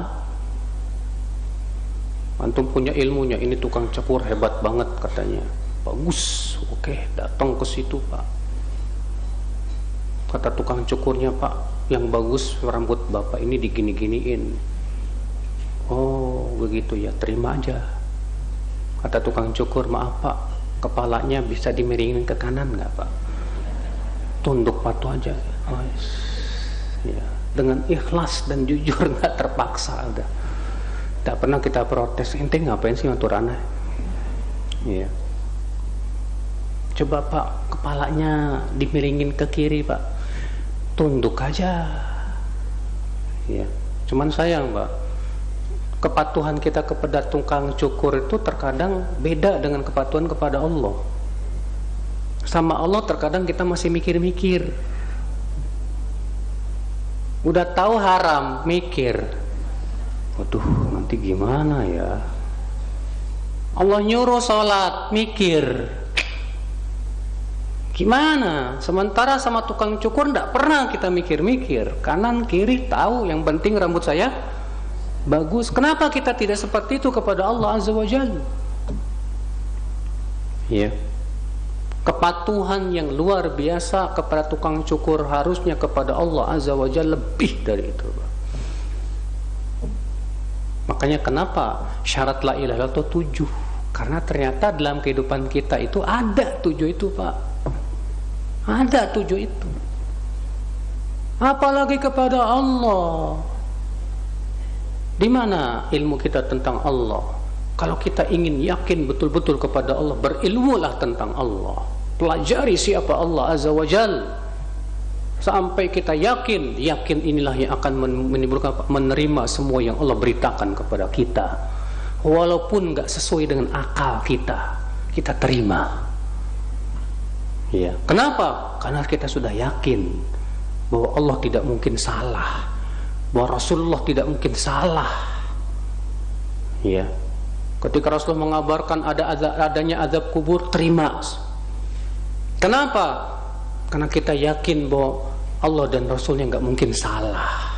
Antum punya ilmunya, ini tukang cukur hebat banget katanya. Bagus, oke, datang ke situ Pak. Kata tukang cukurnya, Pak, yang bagus rambut Bapak ini digini-giniin. Oh, begitu ya, terima aja. Kata tukang cukur, maaf Pak, kepalanya bisa dimiringin ke kanan nggak Pak? Tunduk patuh aja. Oh, ya. Dengan ikhlas dan jujur, nggak terpaksa udah. Tidak pernah kita protes, ente ngapain sih ngatur aneh? Iya. Coba Pak, kepalanya dimiringin ke kiri Pak. Tunduk aja. Ya. Cuman sayang Pak, kepatuhan kita kepada tukang cukur itu terkadang beda dengan kepatuhan kepada Allah. Sama Allah terkadang kita masih mikir-mikir. Udah tahu haram, mikir. Waduh, nanti gimana ya? Allah nyuruh sholat, mikir. Gimana? Sementara sama tukang cukur tidak pernah kita mikir-mikir. Kanan kiri tahu, yang penting rambut saya bagus. Kenapa kita tidak seperti itu kepada Allah Azza wa Jalla? Ya. Kepatuhan yang luar biasa kepada tukang cukur harusnya kepada Allah Azza wa Jalla lebih dari itu. Makanya kenapa syarat la ilaha illallah itu 7? Karena ternyata dalam kehidupan kita itu ada 7 itu, Pak. Ada 7 itu. Apalagi kepada Allah. Di mana ilmu kita tentang Allah? Kalau kita ingin yakin betul-betul kepada Allah, berilmulah tentang Allah. Pelajari siapa Allah Azza wa Jal. Sampai kita yakin inilah yang akan menimbulkan menerima semua yang Allah beritakan kepada kita. Walaupun nggak sesuai dengan akal kita terima. Ya. Kenapa? Karena kita sudah yakin bahwa Allah tidak mungkin salah, bahwa Rasulullah tidak mungkin salah. Ya. Ketika Rasulullah mengabarkan adanya azab kubur, terima. Kenapa? Karena kita yakin bahwa Allah dan Rasulnya nggak mungkin salah.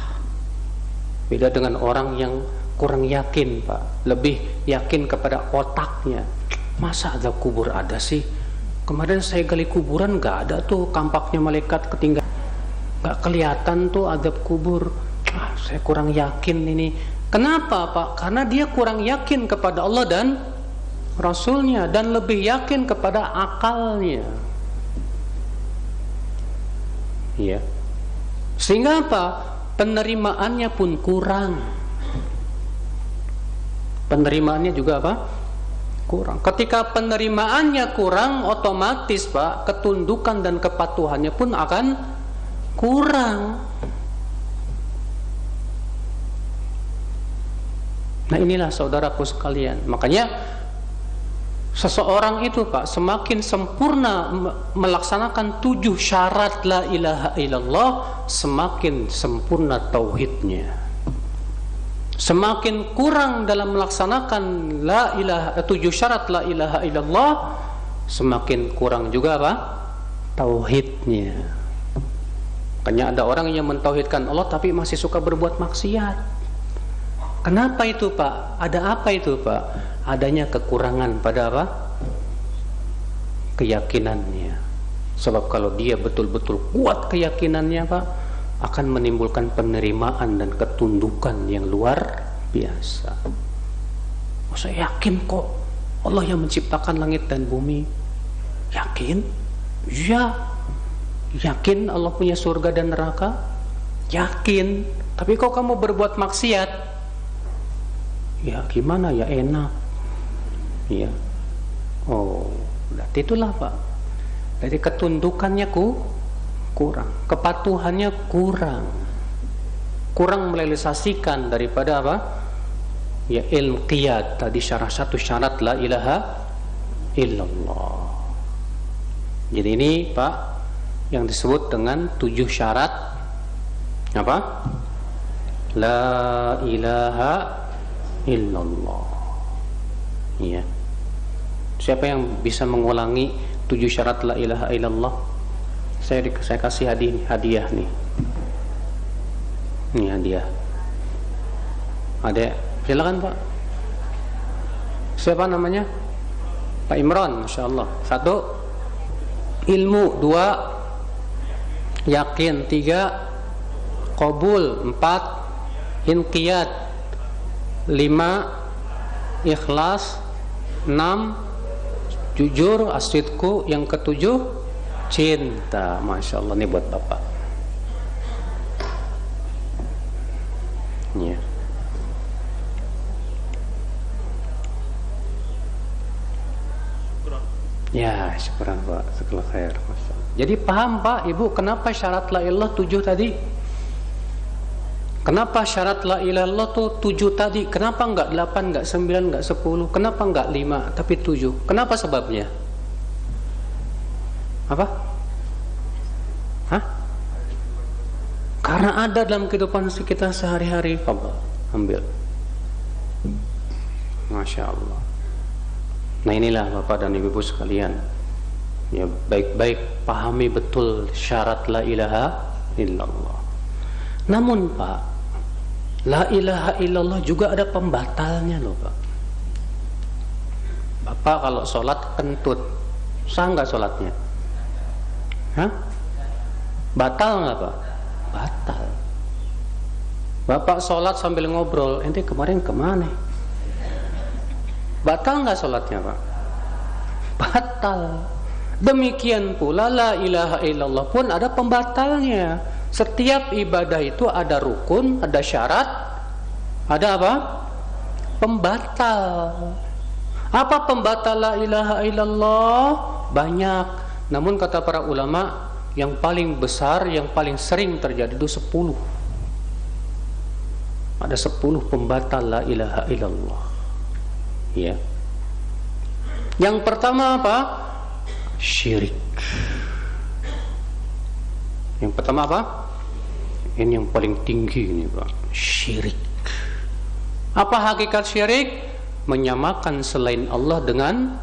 Beda dengan orang yang kurang yakin, Pak. Lebih yakin kepada otaknya. Masa azab kubur ada sih? Kemarin saya gali kuburan nggak ada tuh kampaknya malaikat ketinggalan. Nggak kelihatan tuh azab kubur. Saya kurang yakin ini. Kenapa, Pak? Karena dia kurang yakin kepada Allah dan Rasulnya, dan lebih yakin kepada akalnya. Ya. Sehingga apa? Penerimaannya pun kurang. Penerimaannya juga apa? Kurang. Ketika penerimaannya kurang, otomatis, Pak, ketundukan dan kepatuhannya pun akan kurang. Nah, inilah saudaraku sekalian. Makanya seseorang itu, Pak, semakin sempurna melaksanakan 7 syarat la ilaha illallah, semakin sempurna tauhidnya. Semakin kurang dalam melaksanakan 7 syarat la ilaha illallah, semakin kurang juga apa? Tauhidnya. Makanya ada orang yang mentauhidkan Allah tapi masih suka berbuat maksiat. Kenapa itu, Pak? Ada apa itu, Pak? Adanya kekurangan pada apa? Keyakinannya. Sebab kalau dia betul-betul kuat keyakinannya, Pak, akan menimbulkan penerimaan dan ketundukan yang luar biasa. Oh, saya yakin kok Allah yang menciptakan langit dan bumi. Yakin? Ya. Yakin Allah punya surga dan neraka? Yakin. Tapi kok kamu berbuat maksiat? Ya gimana ya, enak. Ya. Oh, berarti itulah, Pak. Dari ketundukannya kurang, kepatuhannya kurang merealisasikan daripada apa? Ya, ilmu qiyad tadi, satu syarat la ilaha illallah. Jadi ini, Pak, yang disebut dengan 7 syarat apa? La ilaha illallah. Ya. Siapa yang bisa mengulangi 7 syarat la ilaha illallah? Saya kasih hadiah nih. Ini hadiah. Ada, silakan, Pak. Siapa namanya? Pak Imran, Masya Allah. 1, ilmu. 2, yakin. 3, qabul. 4, inqiyad. 5, ikhlas. 6, jujur, asidku. Yang ke-7, cinta. Masya Allah, ini buat Bapak. Ya. Ya, syukuran, Pak. Sekolah khair. Jadi paham, Pak, Ibu, kenapa syarat la ilallah 7 tadi? Kenapa syarat la ilallah tuh 7 tadi? Kenapa enggak 8, enggak 9, enggak 10? Kenapa enggak 5 tapi 7? Kenapa sebabnya? Apa? Hah? Karena ada dalam kehidupan kita sehari-hari. Apa? Ambil. Masya Allah. Nah, inilah Bapak dan Ibu sekalian. Ya, baik-baik pahami betul syarat la ilaha illallah. Namun, Pak, la ilaha illallah juga ada pembatalnya loh, Pak. Bapak kalau sholat kentut, sah nggak sholatnya? Hah? Batal nggak, Pak? Batal. Bapak sholat sambil ngobrol, ente kemarin kemana? Batal nggak sholatnya, Pak? Batal. Demikian pula la ilaha illallah pun ada pembatalnya. Setiap ibadah itu ada rukun, ada syarat, ada apa? Pembatal. Apa pembatal la ilaha illallah? Banyak. Namun kata para ulama, yang paling besar, yang paling sering terjadi itu 10. Ada 10 pembatal la ilaha illallah. Ya. Yang pertama apa? Syirik. Yang pertama apa? Ini yang paling tinggi ini, Pak. Syirik. Apa hakikat syirik? Menyamakan selain Allah dengan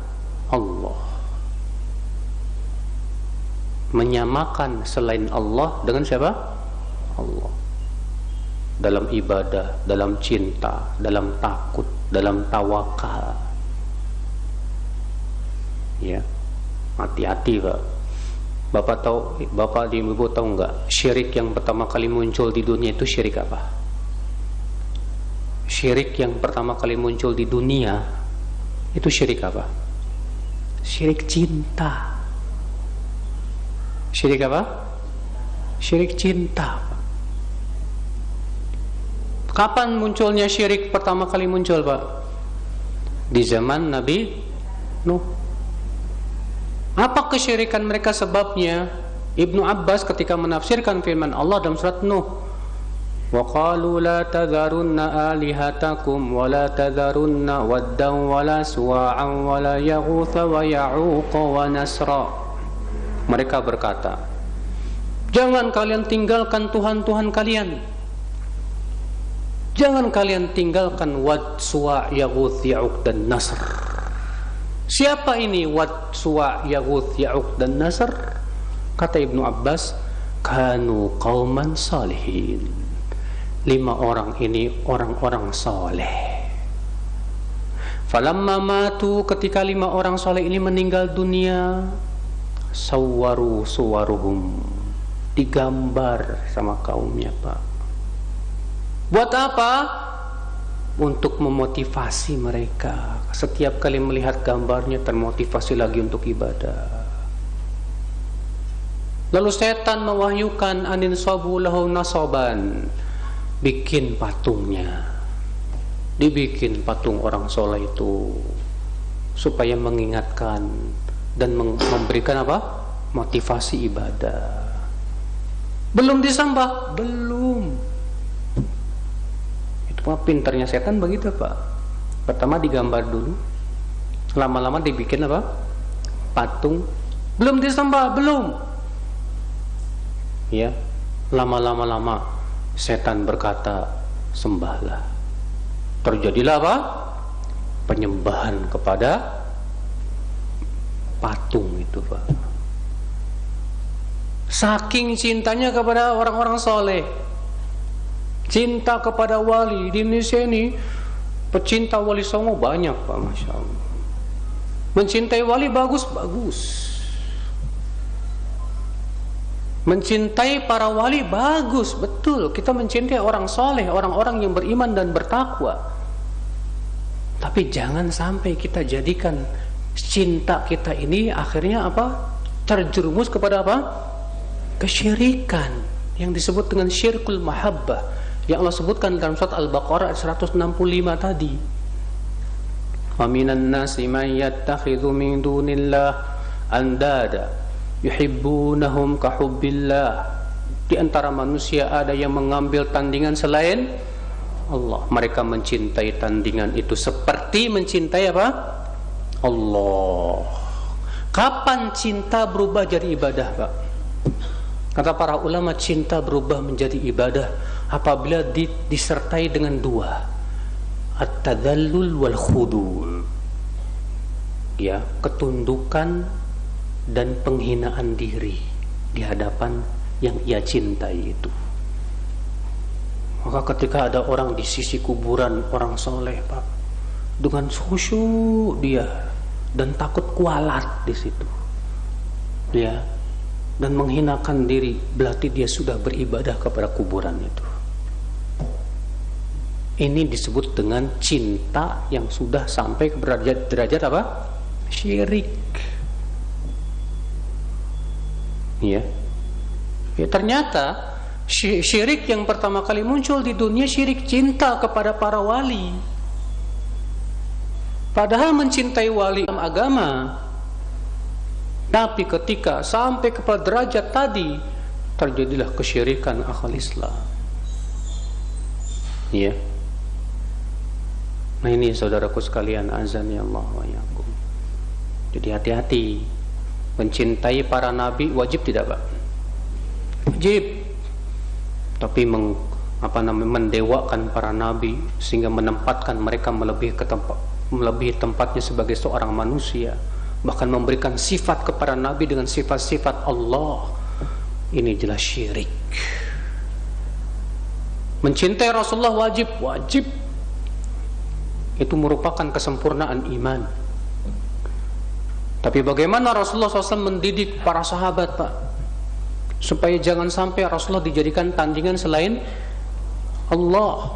Allah. Menyamakan selain Allah dengan siapa? Allah. Dalam ibadah, dalam cinta, dalam takut, dalam tawakal. Ya, hati-hati, Pak. Bapak tahu, Bapak di Ibu tahu nggak? Syirik yang pertama kali muncul di dunia itu syirik apa? Syirik yang pertama kali muncul di dunia itu syirik apa? Syirik cinta. Syirik apa? Syirik cinta. Kapan munculnya syirik pertama kali muncul, Pak? Di zaman Nabi Nuh. Apa kesyirikan mereka sebabnya? Ibnu Abbas ketika menafsirkan firman Allah dalam surat Nuh, wa qalu la tadharunna alihatakum wa la tadharunna waddan wa la suwa'an wa la yaghutha wa ya'uqa wa nasra. Mereka berkata, jangan kalian tinggalkan Tuhan-Tuhan kalian. Jangan kalian tinggalkan Wad, Suwa', Yaghuth, Ya'uq dan Nasr. Siapa ini Wad, Suwa', Yaghuth, Ya'uq dan Nasr? Kata Ibnu Abbas, kanu qauman salihin. 5 orang ini orang-orang soleh. Falamma matu, ketika 5 orang soleh ini meninggal dunia, sawwaru suwaruhum, digambar sama kaumnya, Pak. Buat apa? Untuk memotivasi mereka. Setiap kali melihat gambarnya termotivasi lagi untuk ibadah. Lalu setan mewahyukan anin sabu lahu nasoban, bikin patungnya. Dibikin patung orang soleh itu supaya mengingatkan dan memberikan apa? Motivasi ibadah. Belum disembah? Belum. Itu pintarnya setan begitu, Pak. Pertama digambar dulu, lama-lama dibikin apa? Patung. Belum disembah? Belum. Ya, lama-lama setan berkata, sembahlah. Terjadilah apa? Penyembahan kepada patung itu, Pak. Saking cintanya kepada orang-orang soleh, cinta kepada wali. Di Indonesia ini pecinta wali songo banyak, Pak, Masya Allah. Mencintai wali bagus-bagus, mencintai para wali bagus, betul. Kita mencintai orang soleh, orang-orang yang beriman dan bertakwa. Tapi jangan sampai kita jadikan cinta kita ini akhirnya apa? Terjerumus kepada apa? Kesyirikan yang disebut dengan syirkul mahabbah, yang Allah sebutkan dalam surat Al-Baqarah 165 tadi. Wa minan nasi man yattakhidhu min dunillah andada yuhibbunahum ka hubbillah. Di antara manusia ada yang mengambil tandingan selain Allah. Mereka mencintai tandingan itu seperti mencintai apa? Allah. Kapan cinta berubah jadi ibadah, Pak? Kata para ulama, cinta berubah menjadi ibadah apabila disertai dengan 2, at-tadallul wal khudu'. Ya, ketundukan dan penghinaan diri di hadapan yang ia cintai itu. Maka ketika ada orang di sisi kuburan orang soleh, Pak, dengan khusyuk dia dan takut kualat di situ, ya, dan menghinakan diri, berarti dia sudah beribadah kepada kuburan itu. Ini disebut dengan cinta yang sudah sampai ke derajat apa? Syirik. Ya. Ya, ternyata syirik yang pertama kali muncul di dunia syirik cinta kepada para wali. Padahal mencintai wali dalam agama, tapi ketika sampai kepada derajat tadi, terjadilah kesyirikan akal Islam. Ya. Nah ini saudaraku sekalian, azan ya Allah wa yakum. Jadi hati-hati, mencintai para nabi wajib tidak Pak? Wajib. Tapi mendewakan para nabi sehingga menempatkan mereka melebihi tempatnya sebagai seorang manusia, bahkan memberikan sifat kepada nabi dengan sifat-sifat Allah, ini jelas syirik. Mencintai Rasulullah wajib. Itu merupakan kesempurnaan iman. Tapi bagaimana Rasulullah SAW mendidik para sahabat Pak, supaya jangan sampai Rasulullah dijadikan tandingan selain Allah.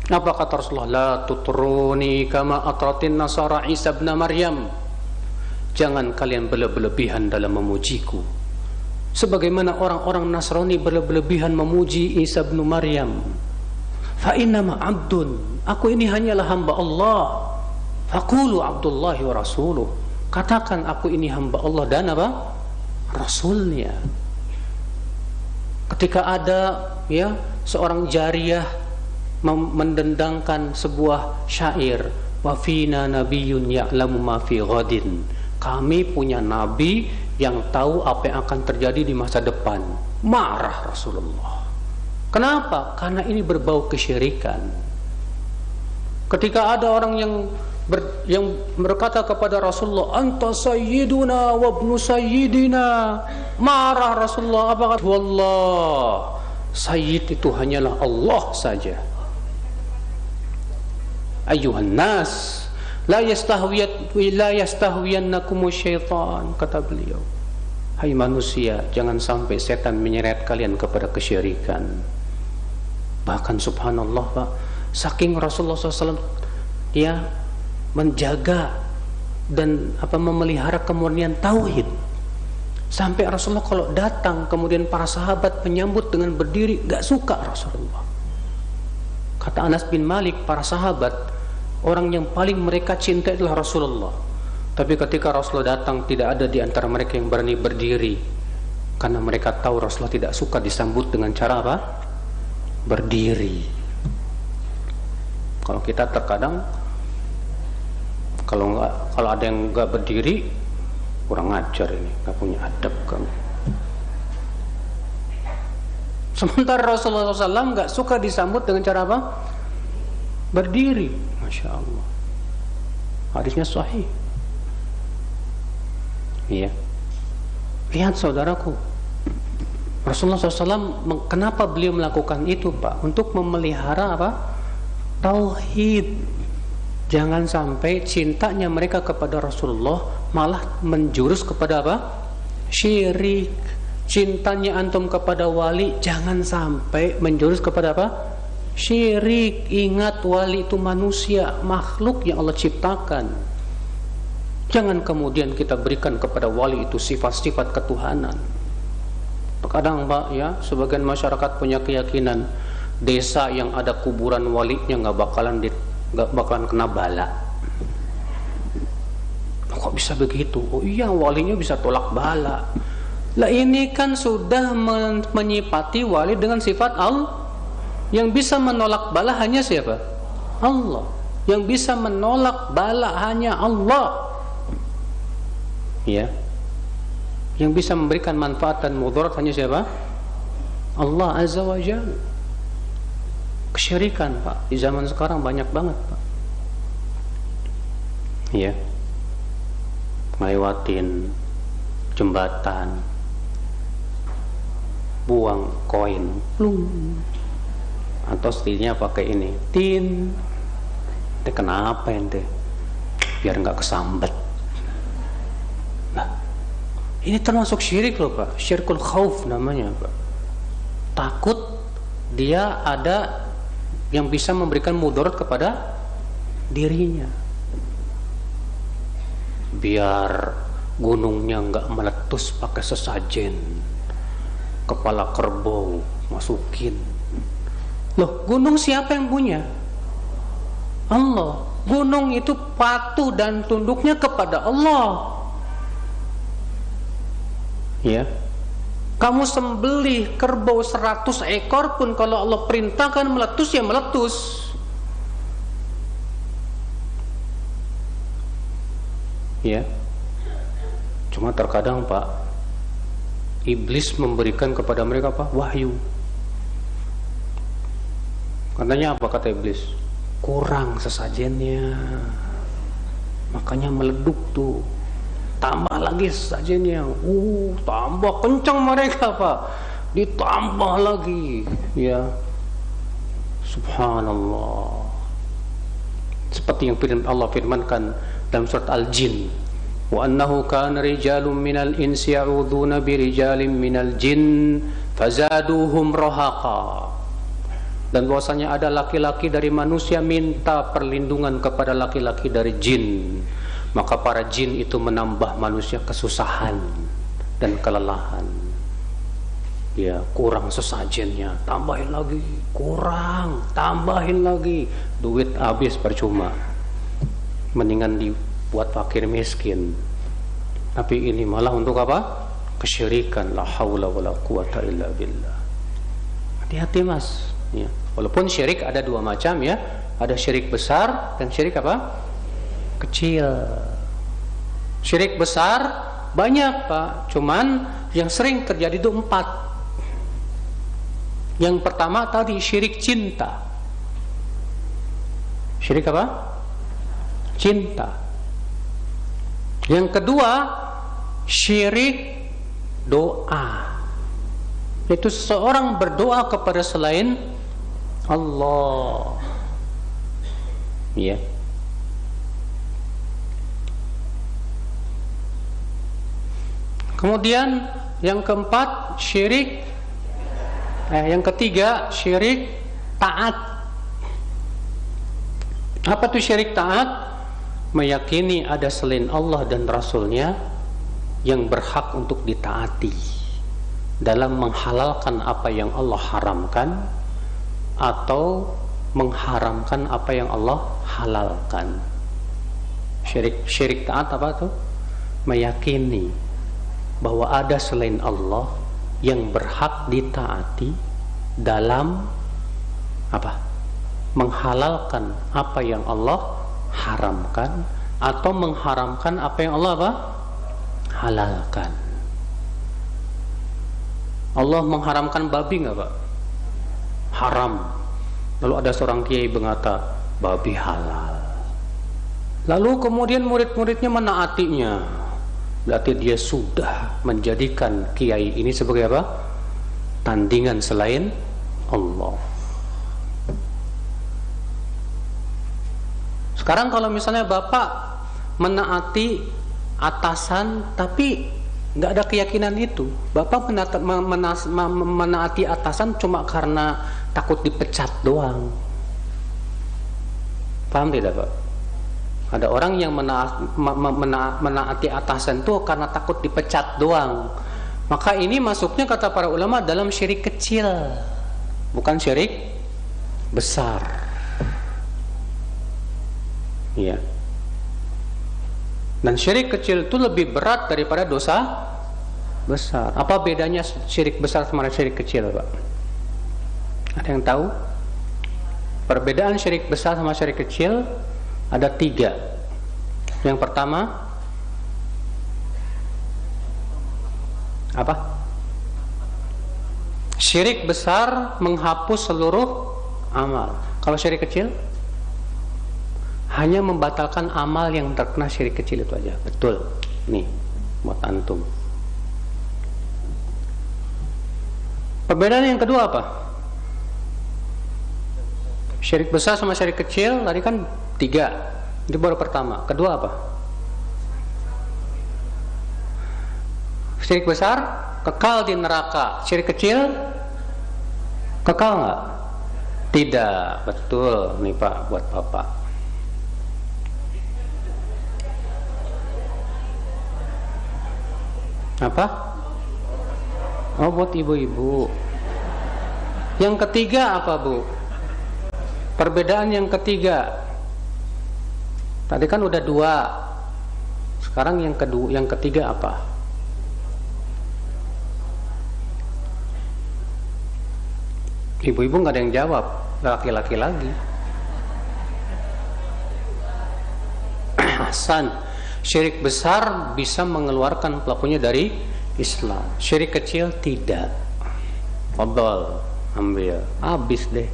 Apa kata Rasulullah? La tutruni kama atratin nasara Isa bin Maryam. Jangan kalian berlebihan dalam memujiku, sebagaimana orang-orang Nasrani berlebihan memuji Isa bin Maryam. Fa innama abdun, aku ini hanyalah hamba Allah. Faqulu abdullahi wa rasuluh, katakan aku ini hamba Allah dan apa? Rasulnya. Ketika ada seorang jariyah mendendangkan sebuah syair, wa fina nabiyyun ya'lamu ma fi ghadin, kami punya nabi yang tahu apa yang akan terjadi di masa depan. Marah Rasulullah. Kenapa? Karena ini berbau kesyirikan. Ketika ada orang yang berkata kepada Rasulullah, anta sayyiduna wa ibnu sayyidina, marah Rasulullah. Apa kata? Wallah, sayyid itu hanyalah Allah saja. Ayuhan nas, la yastahwiyannakum syaitan, kata beliau. Hai manusia, jangan sampai setan menyeret kalian kepada kesyirikan. Bahkan subhanallah Pak, saking Rasulullah SAW dia menjaga dan memelihara kemurnian tauhid, sampai Rasulullah kalau datang kemudian para sahabat menyambut dengan berdiri, gak suka Rasulullah. Kata Anas bin Malik, para sahabat orang yang paling mereka cinta adalah Rasulullah, tapi ketika Rasulullah datang tidak ada di antara mereka yang berani berdiri, karena mereka tahu Rasulullah tidak suka disambut dengan cara apa? Berdiri. Kalau kita terkadang kalau ada yang nggak berdiri, kurang ajar ini, nggak punya adab kamu. Sementara Rasulullah SAW nggak suka disambut dengan cara apa? Berdiri. Masya Allah. Hadisnya sahih. Iya. Lihat saudaraku, Rasulullah SAW, kenapa beliau melakukan itu Pak? Untuk memelihara apa? Tauhid. Jangan sampai cintanya mereka kepada Rasulullah malah menjurus kepada apa? Syirik. Cintanya antum kepada wali jangan sampai menjurus kepada apa? Syirik. Ingat, wali itu manusia, makhluk yang Allah ciptakan. Jangan kemudian kita berikan kepada wali itu sifat-sifat ketuhanan. Terkadang Pak sebagian masyarakat punya keyakinan desa yang ada kuburan walinya nggak bakalan kena bala. Kok bisa begitu? Oh iya, walinya bisa tolak bala. Lah ini kan sudah menyifati wali dengan sifat Allah. Yang bisa menolak bala hanya siapa? Allah. Yang bisa menolak bala hanya Allah. Ya. Yang bisa memberikan manfaat dan mudarat hanya siapa? Allah Azza wa Jalla. Kesyirikan Pak di zaman sekarang banyak banget Pak. Ya. Ngelewatin jembatan, buang koin, plung. Atau setidaknya pakai ini, tin. Kenapa ente? Biar nggak kesambet. Nah, ini termasuk syirik loh Pak. Syirkul khauf namanya Pak. Takut dia ada yang bisa memberikan mudarat kepada dirinya. Biar gunungnya nggak meletus pakai sesajen, kepala kerbau masukin. Loh, gunung siapa yang punya? Allah. Gunung itu patuh dan tunduknya kepada Allah. Ya. Kamu sembelih kerbau 100 ekor pun kalau Allah perintahkan meletus, ya meletus. Ya. Cuma terkadang Pak, iblis memberikan kepada mereka apa? Wahyu. Katanya apa kata iblis? Kurang sesajennya, makanya meleduk tuh. Tambah lagi sesajennya, tambah kencang mereka Pak, ditambah lagi, ya. Subhanallah. Seperti yang Allah firmankan dalam surat Al-Jin, wa annahu kana rijalun minal insi ya'udzuuna birijalin minal jin fazaduhum rahaqa. Dan bahwasanya ada laki-laki dari manusia minta perlindungan kepada laki-laki dari jin, maka para jin itu menambah manusia kesusahan dan kelelahan. Ya, kurang sesajennya, tambahin lagi, kurang, tambahin lagi, duit habis percuma. Mendingan dibuat fakir miskin. Tapi ini malah untuk apa? Kesyirikan. La haula wala quwata illa billah. Hati-hati Mas. Ya. Walaupun syirik ada dua macam ya, ada syirik besar dan syirik apa? Kecil. Syirik besar banyak Pak, cuman yang sering terjadi itu 4. Yang pertama tadi syirik cinta. Syirik apa? Cinta. Yang kedua syirik doa. Itu seseorang berdoa kepada selain Allah. Ya. Kemudian yang keempat syirik yang ketiga syirik taat. Apa itu syirik taat? Meyakini ada selain Allah dan Rasulnya yang berhak untuk ditaati dalam menghalalkan apa yang Allah haramkan atau mengharamkan apa yang Allah halalkan. Syirik taat apa itu? Meyakini bahwa ada selain Allah yang berhak ditaati dalam apa? Menghalalkan apa yang Allah haramkan atau mengharamkan apa yang Allah apa? Halalkan. Allah mengharamkan babi nggak Pak? Haram. Lalu ada seorang kiai berkata babi halal. Lalu kemudian murid-muridnya menaatinya. Berarti dia sudah menjadikan kiai ini sebagai apa? Tandingan selain Allah. Sekarang kalau misalnya Bapak menaati atasan tapi nggak ada keyakinan itu, Bapak menaati atasan cuma karena takut dipecat doang. Paham tidak Pak? Ada orang yang menaati atasan itu karena takut dipecat doang. Maka ini masuknya kata para ulama dalam syirik kecil, bukan syirik besar. Ya. Dan syirik kecil itu lebih berat daripada dosa besar. Apa bedanya syirik besar sama syirik kecil Pak? Ada yang tahu? Perbedaan syirik besar sama syirik kecil ada 3. Yang pertama apa? Syirik besar menghapus seluruh amal. Kalau syirik kecil hanya membatalkan amal yang terkena syirik kecil itu aja. Betul. Nih, buat antum. Perbedaan yang kedua apa? Syirik besar sama syirik kecil tadi kan 3. Itu baru pertama. Kedua apa? Syirik besar kekal di neraka. Syirik kecil kekal nggak? Tidak, betul nih Pak, buat Bapak. Apa? Oh, buat ibu-ibu. Yang ketiga apa, Bu? Perbedaan yang ketiga. Tadi kan udah dua. Sekarang yang kedua, yang ketiga apa? Ibu-ibu nggak ada yang jawab, laki-laki lagi. Hasan, syirik besar bisa mengeluarkan pelakunya dari Islam. Syirik kecil tidak. Fadol, ambil, habis deh.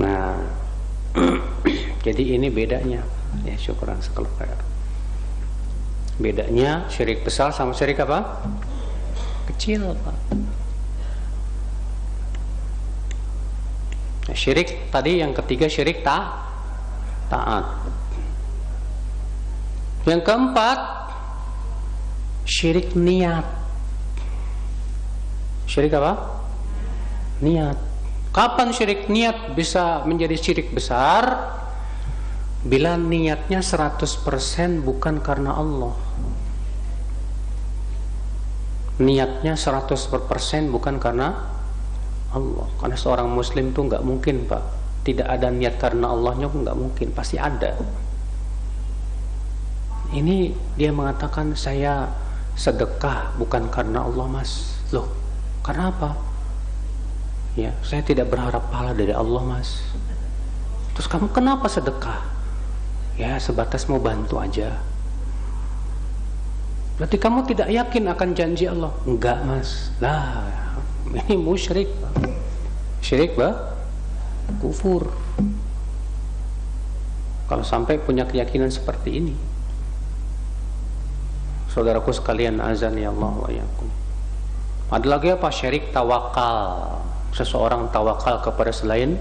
Nah, jadi ini bedanya. Ya, syukuran sekeluarga. Bedanya syirik besar sama syirik apa? Kecil, Pak. Nah, syirik tadi yang ketiga syirik taat. Yang keempat syirik niat. Syirik apa? Niat. Kapan syirik niat bisa menjadi syirik besar? Bila niatnya 100% bukan karena Allah. Niatnya 100% bukan karena Allah. Karena seorang muslim tuh nggak mungkin, Pak, tidak ada niat karena Allahnya pun nggak mungkin, pasti ada. Ini dia mengatakan saya sedekah bukan karena Allah, Mas. Loh, karena apa? Ya, saya tidak berharap pahala dari Allah, Mas. Terus kamu kenapa sedekah? Ya, sebatas mau bantu aja. Berarti kamu tidak yakin akan janji Allah? Enggak, Mas. Lah, ini musyrik. Syirik, Pak. Kufur. Kalau sampai punya keyakinan seperti ini. Saudaraku sekalian, azan ya Allah wa yakum. Ada lagi apa? Syirik tawakal. Seseorang tawakal kepada selain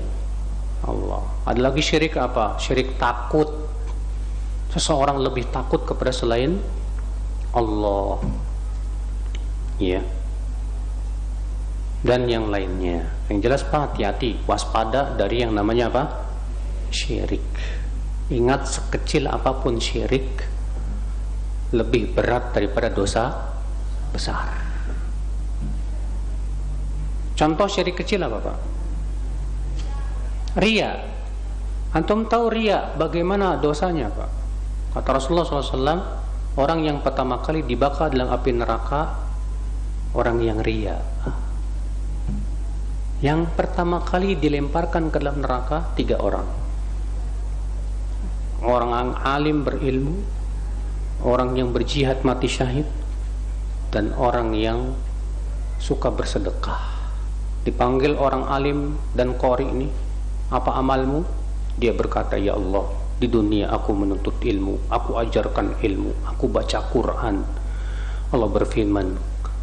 Allah. Ada lagi syirik apa? Syirik takut. Seseorang lebih takut kepada selain Allah. Ya. Dan yang lainnya. Yang jelas Pak, hati-hati, waspada dari yang namanya apa? Syirik. Ingat, sekecil apapun syirik lebih berat daripada dosa besar. Contoh syirik kecil apa, Pak? Ria. Antum tahu ria bagaimana dosanya, Pak? Kata Rasulullah SAW, orang yang pertama kali dibakar dalam api neraka, orang yang ria. Yang pertama kali dilemparkan ke dalam neraka 3 orang. Orang yang alim berilmu, orang yang berjihad mati syahid, dan orang yang suka bersedekah. Dipanggil orang alim dan qori ini, apa amalmu? Dia berkata, ya Allah, di dunia aku menuntut ilmu, aku ajarkan ilmu, aku baca Quran. Allah berfirman,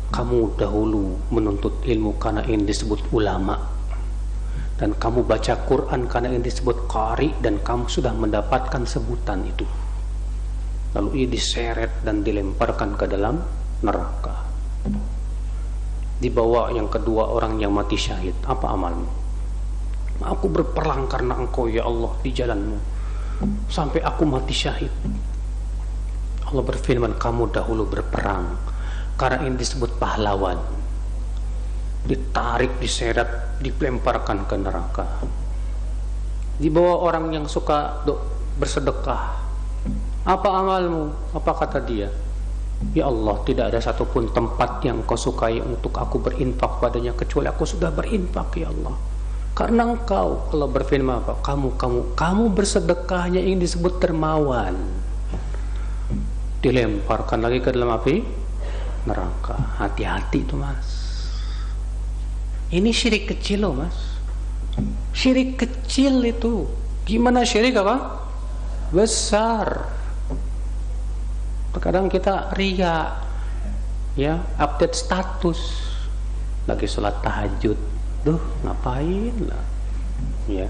kamu dahulu menuntut ilmu karena ini disebut ulama, dan kamu baca Quran karena ini disebut qari, dan kamu sudah mendapatkan sebutan itu. Lalu ia diseret dan dilemparkan ke dalam neraka. Dibawa yang kedua, orang yang mati syahid. Apa amalmu? Aku berperang karena engkau ya Allah di jalanmu sampai aku mati syahid. Allah berfirman, kamu dahulu berperang karena ini disebut pahlawan. Ditarik, diseret, dilemparkan ke neraka. Dibawa orang yang suka bersedekah. Apa amalmu? Apa kata dia? Ya Allah, tidak ada satupun tempat yang kau sukai untuk aku berinfak padanya kecuali aku sudah berinfak ya Allah. Karena engkau, Allah berfirman apa? Kamu bersedekahnya yang disebut dermawan. Dilemparkan lagi ke dalam api neraka. Hati-hati itu, Mas. Ini syirik kecil loh, Mas. Syirik kecil itu. Gimana syirik apa? Besar. Terkadang kita ria, ya, update status, lagi sholat tahajud, duh ngapain lah, ya.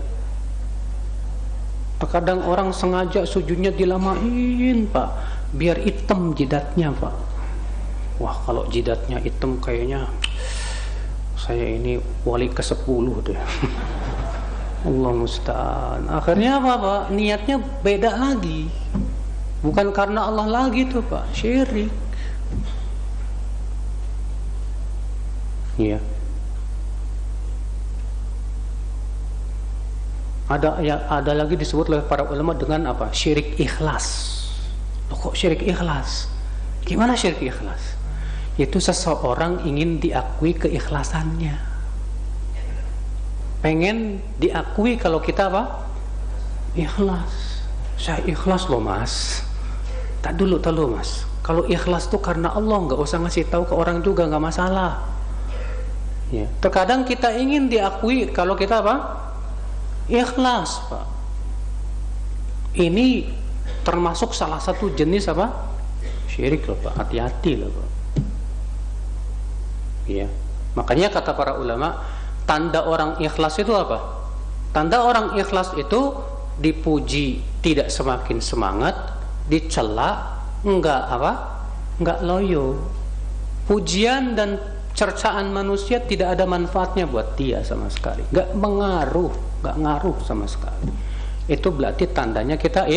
Terkadang orang sengaja sujudnya dilamain, Pak, biar hitam jidatnya, Pak, wah kalau jidatnya hitam kayaknya saya ini wali ke-10 deh. Allah musta'an. Akhirnya apa Pak? Niatnya beda lagi. Bukan karena Allah lagi tuh Pak, syirik. Iya. Ada lagi disebut oleh para ulama dengan apa? Syirik ikhlas. Loh, kok syirik ikhlas? Gimana syirik ikhlas? Itu seseorang ingin diakui keikhlasannya. Pengen diakui kalau kita apa? Ikhlas. Saya ikhlas loh Mas. Tak dulu Mas. Kalau ikhlas tuh karena Allah, nggak usah ngasih tahu ke orang juga, nggak masalah. Ya. Terkadang kita ingin diakui kalau kita apa? Ikhlas Pak. Ini termasuk salah satu jenis apa? Syirik loh Pak. Hati-hati loh Pak. Ya. Makanya kata para ulama, tanda orang ikhlas itu apa? Tanda orang ikhlas itu dipuji tidak semakin semangat, dicela enggak apa? Enggak loyo. Pujian dan cercaan manusia tidak ada manfaatnya buat dia sama sekali. Enggak ngaruh sama sekali. Itu berarti tandanya kita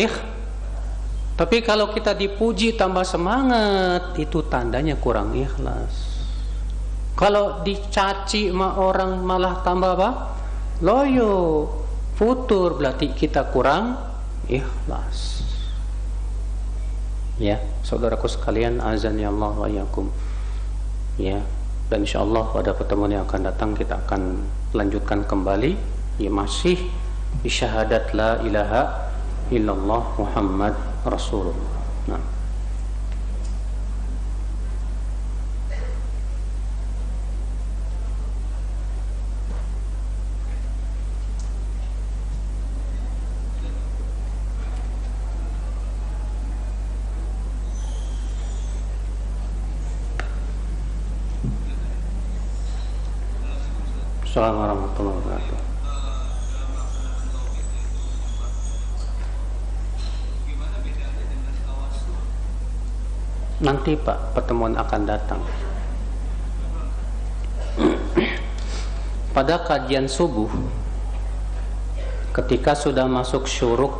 Tapi kalau kita dipuji tambah semangat, itu tandanya kurang ikhlas. Kalau dicaci sama orang malah tambah apa? Loyo, futur, berarti kita kurang ikhlas. Ya, saudaraku sekalian, azan ya Allah wa yakum. Ya, dan insyaallah pada pertemuan yang akan datang kita akan lanjutkan kembali, ya masih di syahadat la ilaha illallah Muhammad Rasulullah. Nah, Assalamualaikum warahmatullahi wabarakatuh. Nanti Pak, pertemuan akan datang. Pada kajian subuh, ketika sudah masuk syuruk,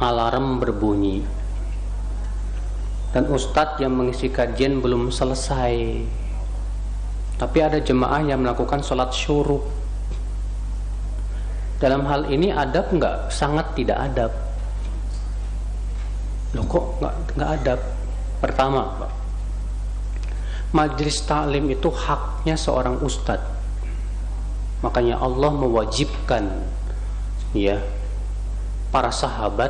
alarm berbunyi, dan ustadz yang mengisi kajian belum selesai, tapi ada jemaah yang melakukan sholat syuruk. Dalam hal ini adab enggak? Sangat tidak adab. Loh kok enggak adab? Pertama Pak, majelis taklim itu haknya seorang ustadz. Makanya Allah mewajibkan ya para sahabat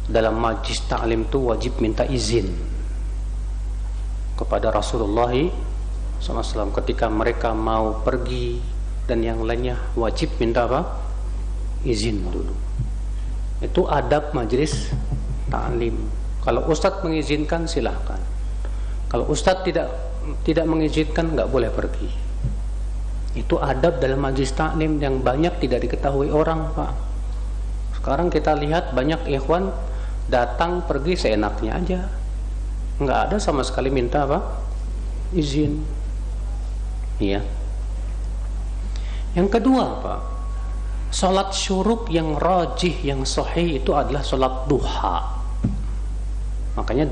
dalam majelis taklim itu wajib minta izin kepada Rasulullah SAW ketika mereka mau pergi, dan yang lainnya wajib minta apa? Izin dulu. Itu adab majelis taklim. Kalau ustadz mengizinkan silahkan. Kalau ustadz tidak mengizinkan nggak boleh pergi. Itu adab dalam majelis taklim yang banyak tidak diketahui orang Pak. Sekarang kita lihat banyak ikhwan datang pergi seenaknya aja, nggak ada sama sekali minta apa? Izin. Iya. Yang kedua Pak, sholat syuruk yang rajih, yang sahih itu adalah sholat duha. Makanya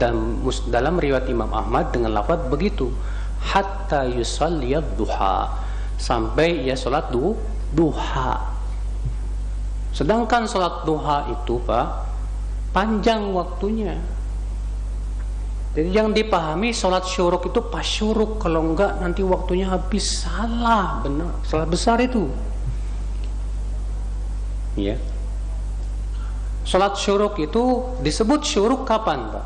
dalam riwayat Imam Ahmad dengan lafaz begitu, hatta yusalliyad duha, sampai ya sholat duha. Sedangkan sholat duha itu Pak panjang waktunya. Jadi yang dipahami sholat syuruk itu pas syuruk, kalau enggak nanti waktunya habis. Salah, benar, salah besar itu. Ya. Sholat syuruk itu disebut syuruk kapan Pak?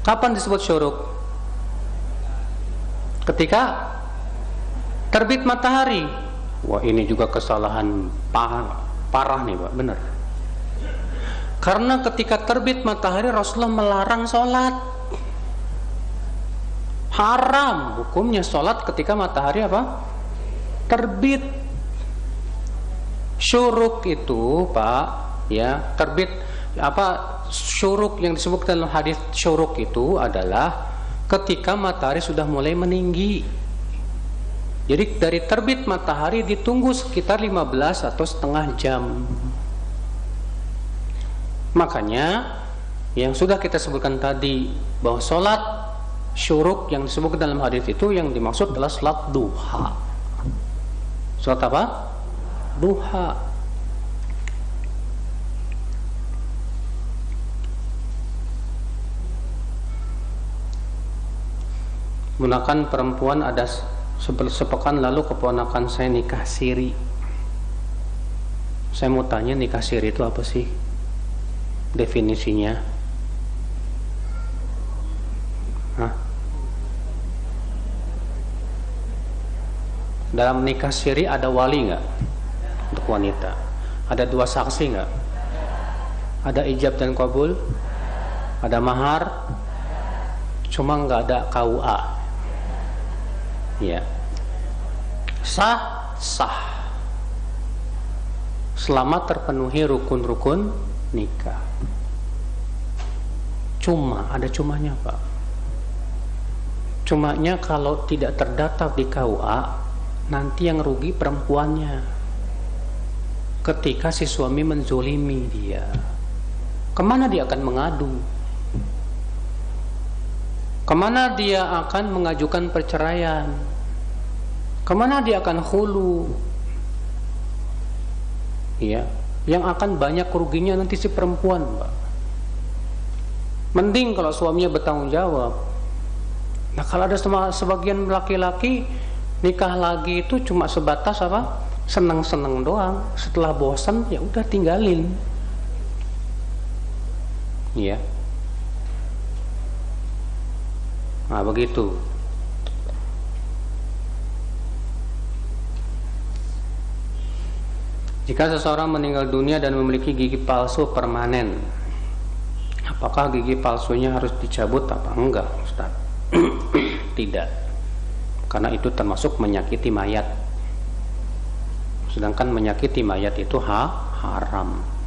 Kapan disebut syuruk? Ketika terbit matahari. Wah, ini juga kesalahan parah nih Pak, benar. Karena ketika terbit matahari Rasulullah melarang sholat. Haram hukumnya sholat ketika matahari apa? Terbit. Syuruk itu Pak, ya, terbit apa? Syuruk yang disebut dalam hadis syuruk itu adalah ketika matahari sudah mulai meninggi. Jadi dari terbit matahari ditunggu sekitar 15 atau setengah jam. Makanya yang sudah kita sebutkan tadi, bahwa sholat syuruk yang disebut dalam hadis itu yang dimaksud adalah sholat duha. Sholat apa? Duha. Gunakan perempuan, ada sepekan lalu keponakan saya nikah siri. Saya mau tanya, nikah siri itu apa sih definisinya? Hah? Dalam nikah siri ada wali nggak untuk wanita? Ada 2 saksi nggak? Ada ijab dan qabul? Ada mahar? Cuma nggak ada KUA. Ya, sah selama terpenuhi rukun-rukun nikah. Cuma ada cumanya, Pak. Cumanya kalau tidak terdaftar di KUA, nanti yang rugi perempuannya. Ketika si suami menzolimi dia, kemana dia akan mengadu? Kemana dia akan mengajukan perceraian? Kemana dia akan khulu? Ya, yang akan banyak ruginya nanti si perempuan, Pak. Mending kalau suaminya bertanggung jawab. Nah, kalau ada sebagian laki-laki nikah lagi itu cuma sebatas apa? Seneng-seneng doang. Setelah bosan ya udah tinggalin. Ya. Nah, begitu. Jika seseorang meninggal dunia dan memiliki gigi palsu permanen, apakah gigi palsunya harus dicabut apa enggak, Ustaz? Tidak. Karena itu termasuk menyakiti mayat. Sedangkan menyakiti mayat itu haram.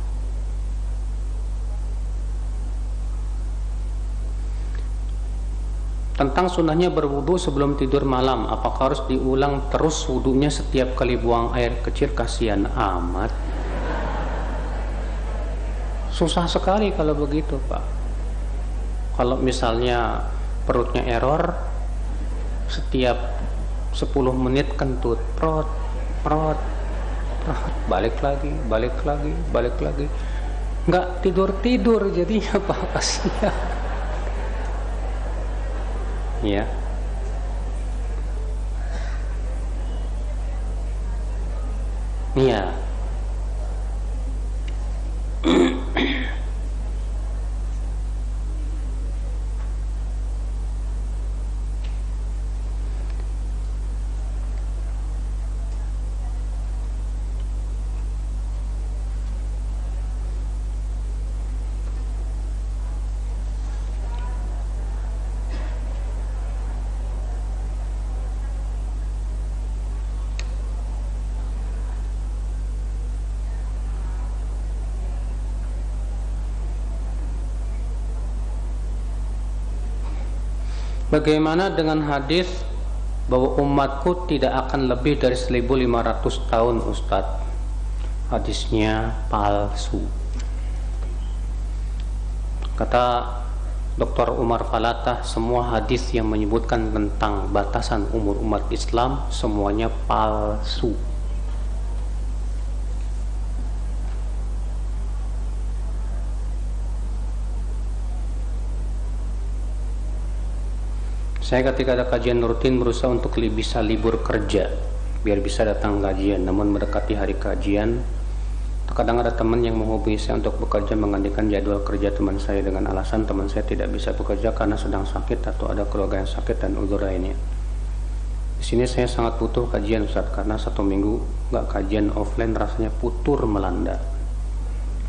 Tentang sunnahnya berwudu sebelum tidur malam, apakah harus diulang terus wudunya setiap kali buang air kecil? Kasihan amat. Susah sekali kalau begitu, Pak. Kalau misalnya perutnya error, setiap 10 menit kentut, prot, balik lagi, nggak tidur jadinya, Pak, kasihan. Ya. Iya. Bagaimana dengan hadis bahwa umatku tidak akan lebih dari 1500 tahun, Ustadz? Hadisnya palsu. Kata Dr. Umar Falatah, semua hadis yang menyebutkan tentang batasan umur umat Islam semuanya palsu. Saya ketika ada kajian rutin berusaha untuk bisa libur kerja biar bisa datang kajian. Namun mendekati hari kajian, terkadang ada teman yang menghubungi saya untuk bekerja menggantikan jadwal kerja teman saya dengan alasan teman saya tidak bisa bekerja karena sedang sakit atau ada keluarga yang sakit dan uzur lainnya. Di sini saya sangat butuh kajian, Ustaz, karena 1 minggu nggak kajian offline rasanya putur melanda.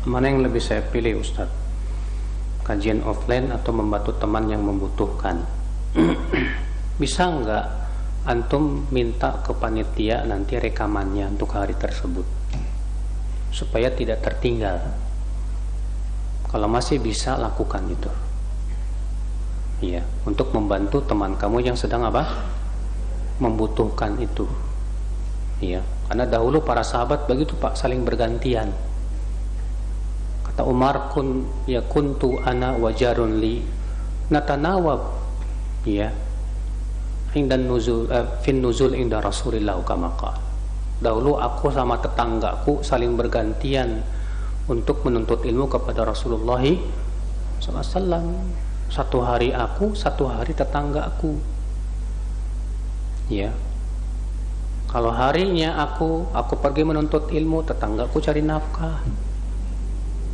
Mana yang lebih saya pilih, Ustaz? Kajian offline atau membantu teman yang membutuhkan? Bisa nggak antum minta ke panitia nanti rekamannya untuk hari tersebut supaya tidak tertinggal? Kalau masih bisa, lakukan itu. ya, untuk membantu teman kamu yang sedang apa? Membutuhkan itu. Ya, karena dahulu para sahabat begitu Pak, saling bergantian. Kata Umar, kuntu ana wajarun li natanawab, ya, indan nuzul fin nuzul inda Rasulillah kama qala. Dahulu aku sama tetanggaku saling bergantian untuk menuntut ilmu kepada Rasulullah SAW. Satu hari aku, satu hari tetanggaku. Ya. Kalau harinya aku pergi menuntut ilmu, tetanggaku cari nafkah.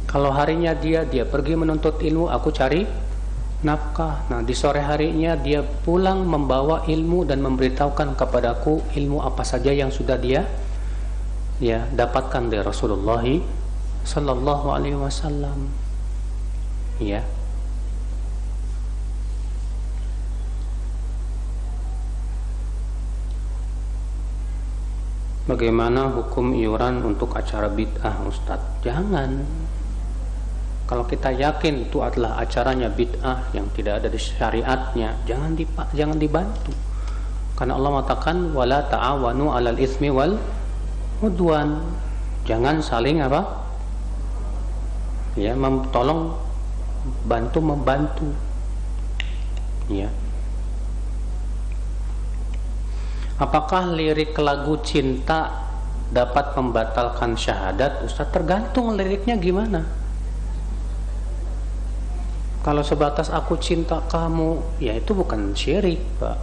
Kalau harinya dia pergi menuntut ilmu, aku cari nafkah. Nah, di sore harinya dia pulang membawa ilmu dan memberitahukan kepadaku ilmu apa saja yang sudah dia dapatkan dari Rasulullah sallallahu alaihi wasallam. Ya. Bagaimana hukum iuran untuk acara bid'ah, Ustadz? Jangan. Kalau kita yakin itu adalah acaranya bid'ah yang tidak ada di syariatnya, jangan dibantu. Karena Allah mengatakan wala ta'awanu 'alal itsmi wal udwan. Jangan saling apa? Ya, tolong membantu. Ya. Apakah lirik lagu cinta dapat membatalkan syahadat? Ustaz, tergantung liriknya gimana. Kalau sebatas aku cinta kamu, ya itu bukan syirik, Pak.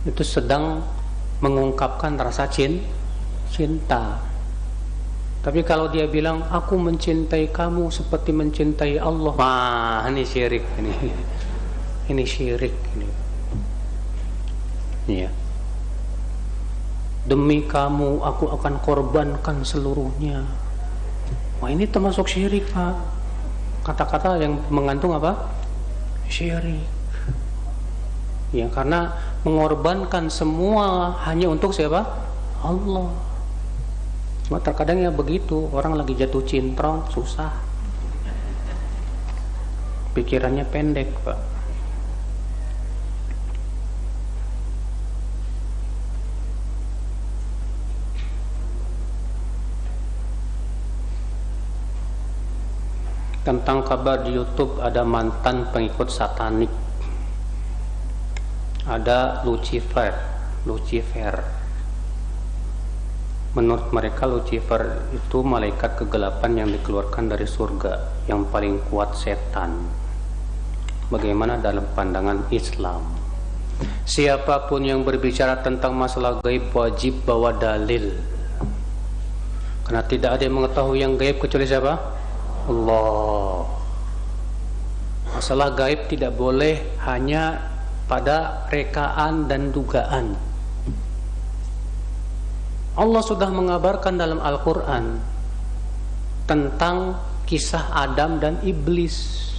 Itu sedang mengungkapkan rasa cinta. Tapi kalau dia bilang aku mencintai kamu seperti mencintai Allah, wah, ini syirik ini. Ini syirik ini. Iya. Demi kamu aku akan korbankan seluruhnya. Wah, ini termasuk syirik, Pak. Kata-kata yang mengandung apa? Syirik. Ya, karena mengorbankan semua hanya untuk siapa? Allah. Cuma terkadang ya begitu, orang lagi jatuh cintrong, susah. Pikirannya pendek, Pak. Tentang kabar di YouTube ada mantan pengikut satanik, ada Lucifer. Menurut mereka Lucifer itu malaikat kegelapan yang dikeluarkan dari surga, yang paling kuat setan. Bagaimana dalam pandangan Islam? Siapapun yang berbicara tentang masalah gaib wajib bawa dalil, karena tidak ada yang mengetahui yang gaib kecuali siapa? Allah. Masalah gaib tidak boleh hanya pada rekaan dan dugaan. Allah sudah mengabarkan dalam Al-Quran tentang kisah Adam dan Iblis.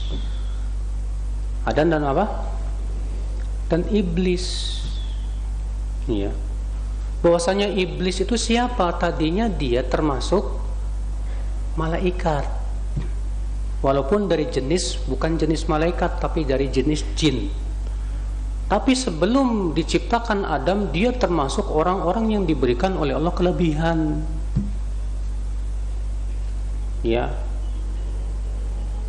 Adam dan apa? Dan Iblis. Ya. Bahwasanya Iblis itu siapa? Tadinya dia termasuk malaikat. Walaupun dari jenis, bukan jenis malaikat, tapi dari jenis jin. Tapi sebelum diciptakan Adam, dia termasuk orang-orang yang diberikan oleh Allah kelebihan. Ya.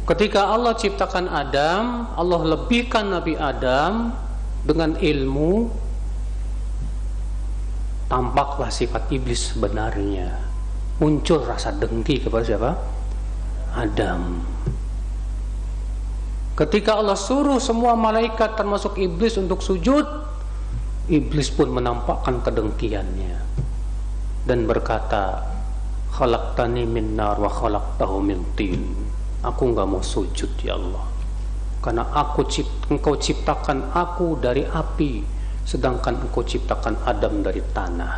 Ketika Allah ciptakan Adam, Allah lebihkan Nabi Adam dengan ilmu, tampaklah sifat iblis sebenarnya. Muncul rasa dengki kepada siapa? Adam. Ketika Allah suruh semua malaikat termasuk iblis untuk sujud, iblis pun menampakkan kedengkiannya dan berkata, khalaqtani min nar wa khalaqtahu min tin. Aku enggak mau sujud ya Allah, karena engkau ciptakan aku dari api, sedangkan engkau ciptakan Adam dari tanah.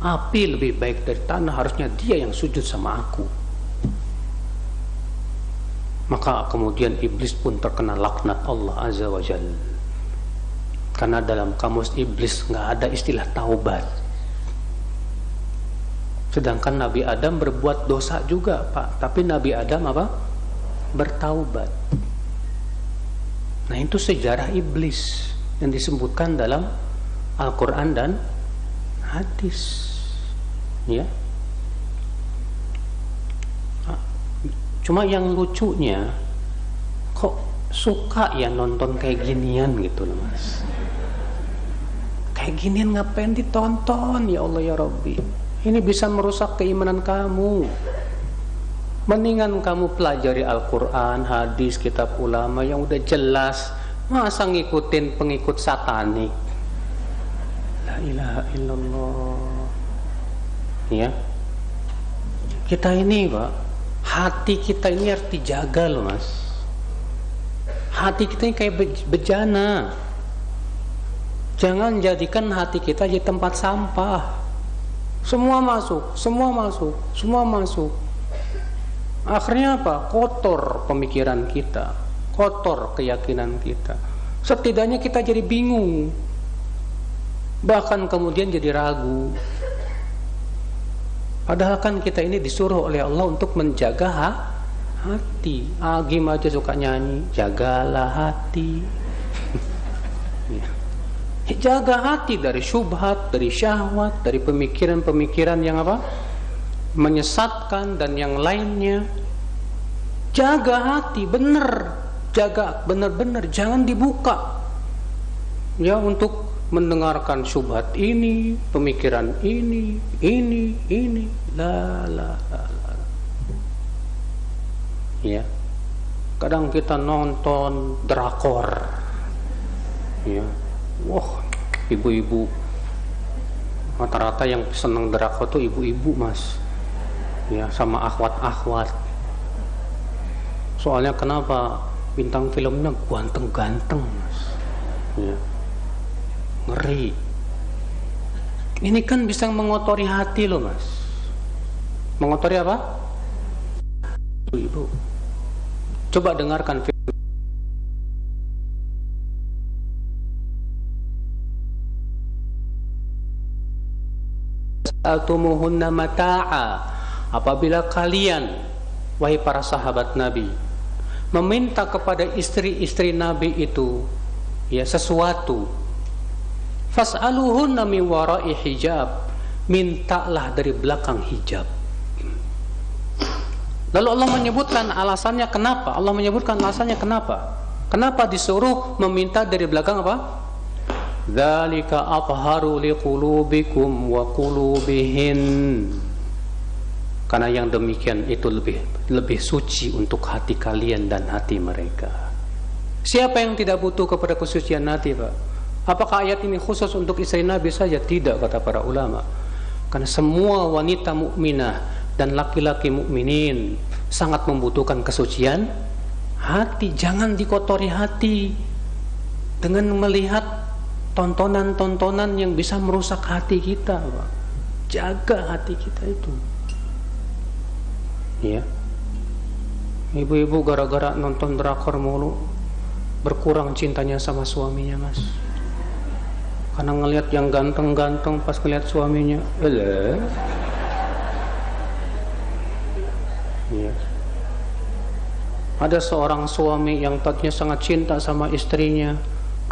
Api lebih baik dari tanah, harusnya dia yang sujud sama aku. Maka kemudian iblis pun terkena laknat Allah Azza wa Jalla. Karena dalam kamus iblis nggak ada istilah taubat. Sedangkan Nabi Adam berbuat dosa juga, Pak. Tapi Nabi Adam apa? Bertaubat. Nah, itu sejarah iblis yang disebutkan dalam Al-Quran dan hadis. Ya. Cuma yang lucunya, kok suka ya nonton kayak ginian gitu loh Mas. Kayak ginian ngapain ditonton, ya Allah ya Rabbi. Ini bisa merusak keimanan kamu. Mendingan kamu pelajari Al-Quran, hadis, kitab ulama yang udah jelas. Masa ngikutin pengikut satanik? La ilaha illallah. Ya, kita ini Pak, hati kita ini harus dijaga loh Mas. Hati kita ini kayak bejana. Jangan jadikan hati kita jadi tempat sampah. Semua masuk, semua masuk, semua masuk. Akhirnya apa? Kotor pemikiran kita, kotor keyakinan kita. Setidaknya kita jadi bingung, bahkan kemudian jadi ragu. Padahal kan kita ini disuruh oleh Allah untuk menjaga hati. Agim aja suka nyanyi, jagalah hati. Jaga hati dari syubhat, dari syahwat, dari pemikiran-pemikiran yang apa? Menyesatkan dan yang lainnya. Jaga hati bener, jaga bener-bener, jangan dibuka ya untuk mendengarkan syubhat ini, pemikiran ini. La. Ya, kadang kita nonton drakor ya, wah, ibu-ibu, rata-rata yang seneng drakor tuh ibu-ibu Mas ya, sama akhwat-akhwat. Soalnya kenapa? Bintang filmnya ganteng-ganteng Mas ya. Ngeri. Ini kan bisa mengotori hati loh Mas. Mengotori apa? Ibu. Coba dengarkan film. Atumuhunna mata'a. Apabila kalian, wahai para sahabat Nabi, meminta kepada istri-istri Nabi itu ya sesuatu, fas'aluhunna min wara'i hijab, mintalah dari belakang hijab. Lalu Allah menyebutkan alasannya kenapa? Allah menyebutkan alasannya kenapa? Kenapa disuruh meminta dari belakang apa? Dzalika athharu liqulubikum wa qulubihin. Karena yang demikian itu lebih suci untuk hati kalian dan hati mereka. Siapa yang tidak butuh kepada kesucian hati, Pak? Apakah ayat ini khusus untuk istri Nabi saja? Tidak, kata para ulama. Karena semua wanita mukminah dan laki-laki mukminin sangat membutuhkan kesucian hati. Jangan dikotori hati dengan melihat tontonan-tontonan yang bisa merusak hati kita, Pak. Jaga hati kita itu. Ya. Ibu-ibu gara-gara nonton drakor mulu berkurang cintanya sama suaminya, Mas. Karena ngelihat yang ganteng-ganteng pas ngelihat suaminya, ya. Ada seorang suami yang tadinya sangat cinta sama istrinya,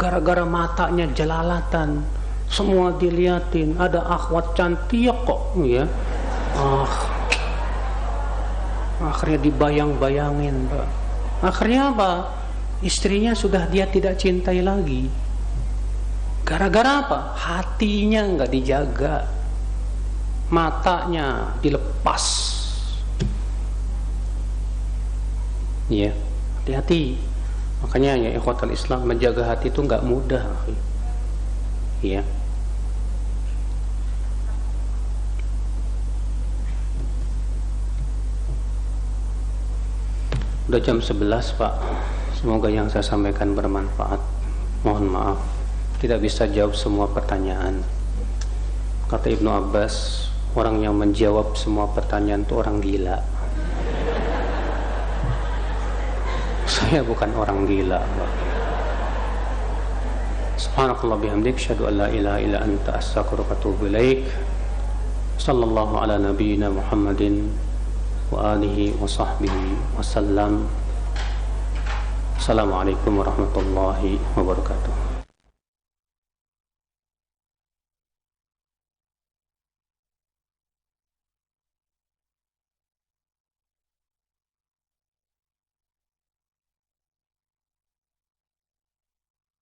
gara-gara matanya jelalatan, semua diliatin, ada akhwat cantik kok, ya. Akhirnya dibayang-bayangin, Pak. Akhirnya apa? Istrinya sudah dia tidak cintai lagi. Gara-gara apa? Hatinya nggak dijaga, matanya dilepas. Ya, hati-hati. Makanya ya ikhwatul Islam, menjaga hati itu nggak mudah. Ya. Udah jam 11, Pak. Semoga yang saya sampaikan bermanfaat. Mohon maaf tidak bisa jawab semua pertanyaan. Kata Ibnu Abbas, orang yang menjawab semua pertanyaan itu orang gila. Saya bukan orang gila, Pak. Subhanakallah bihamdik, asyhadu an la ilaha illa anta, astaghfiruka wa atubu ilaik. Sallallahu ala nabiyyina Muhammadin wa alihi wa sahbihi wa sallam. Assalamualaikum warahmatullahi wabarakatuh.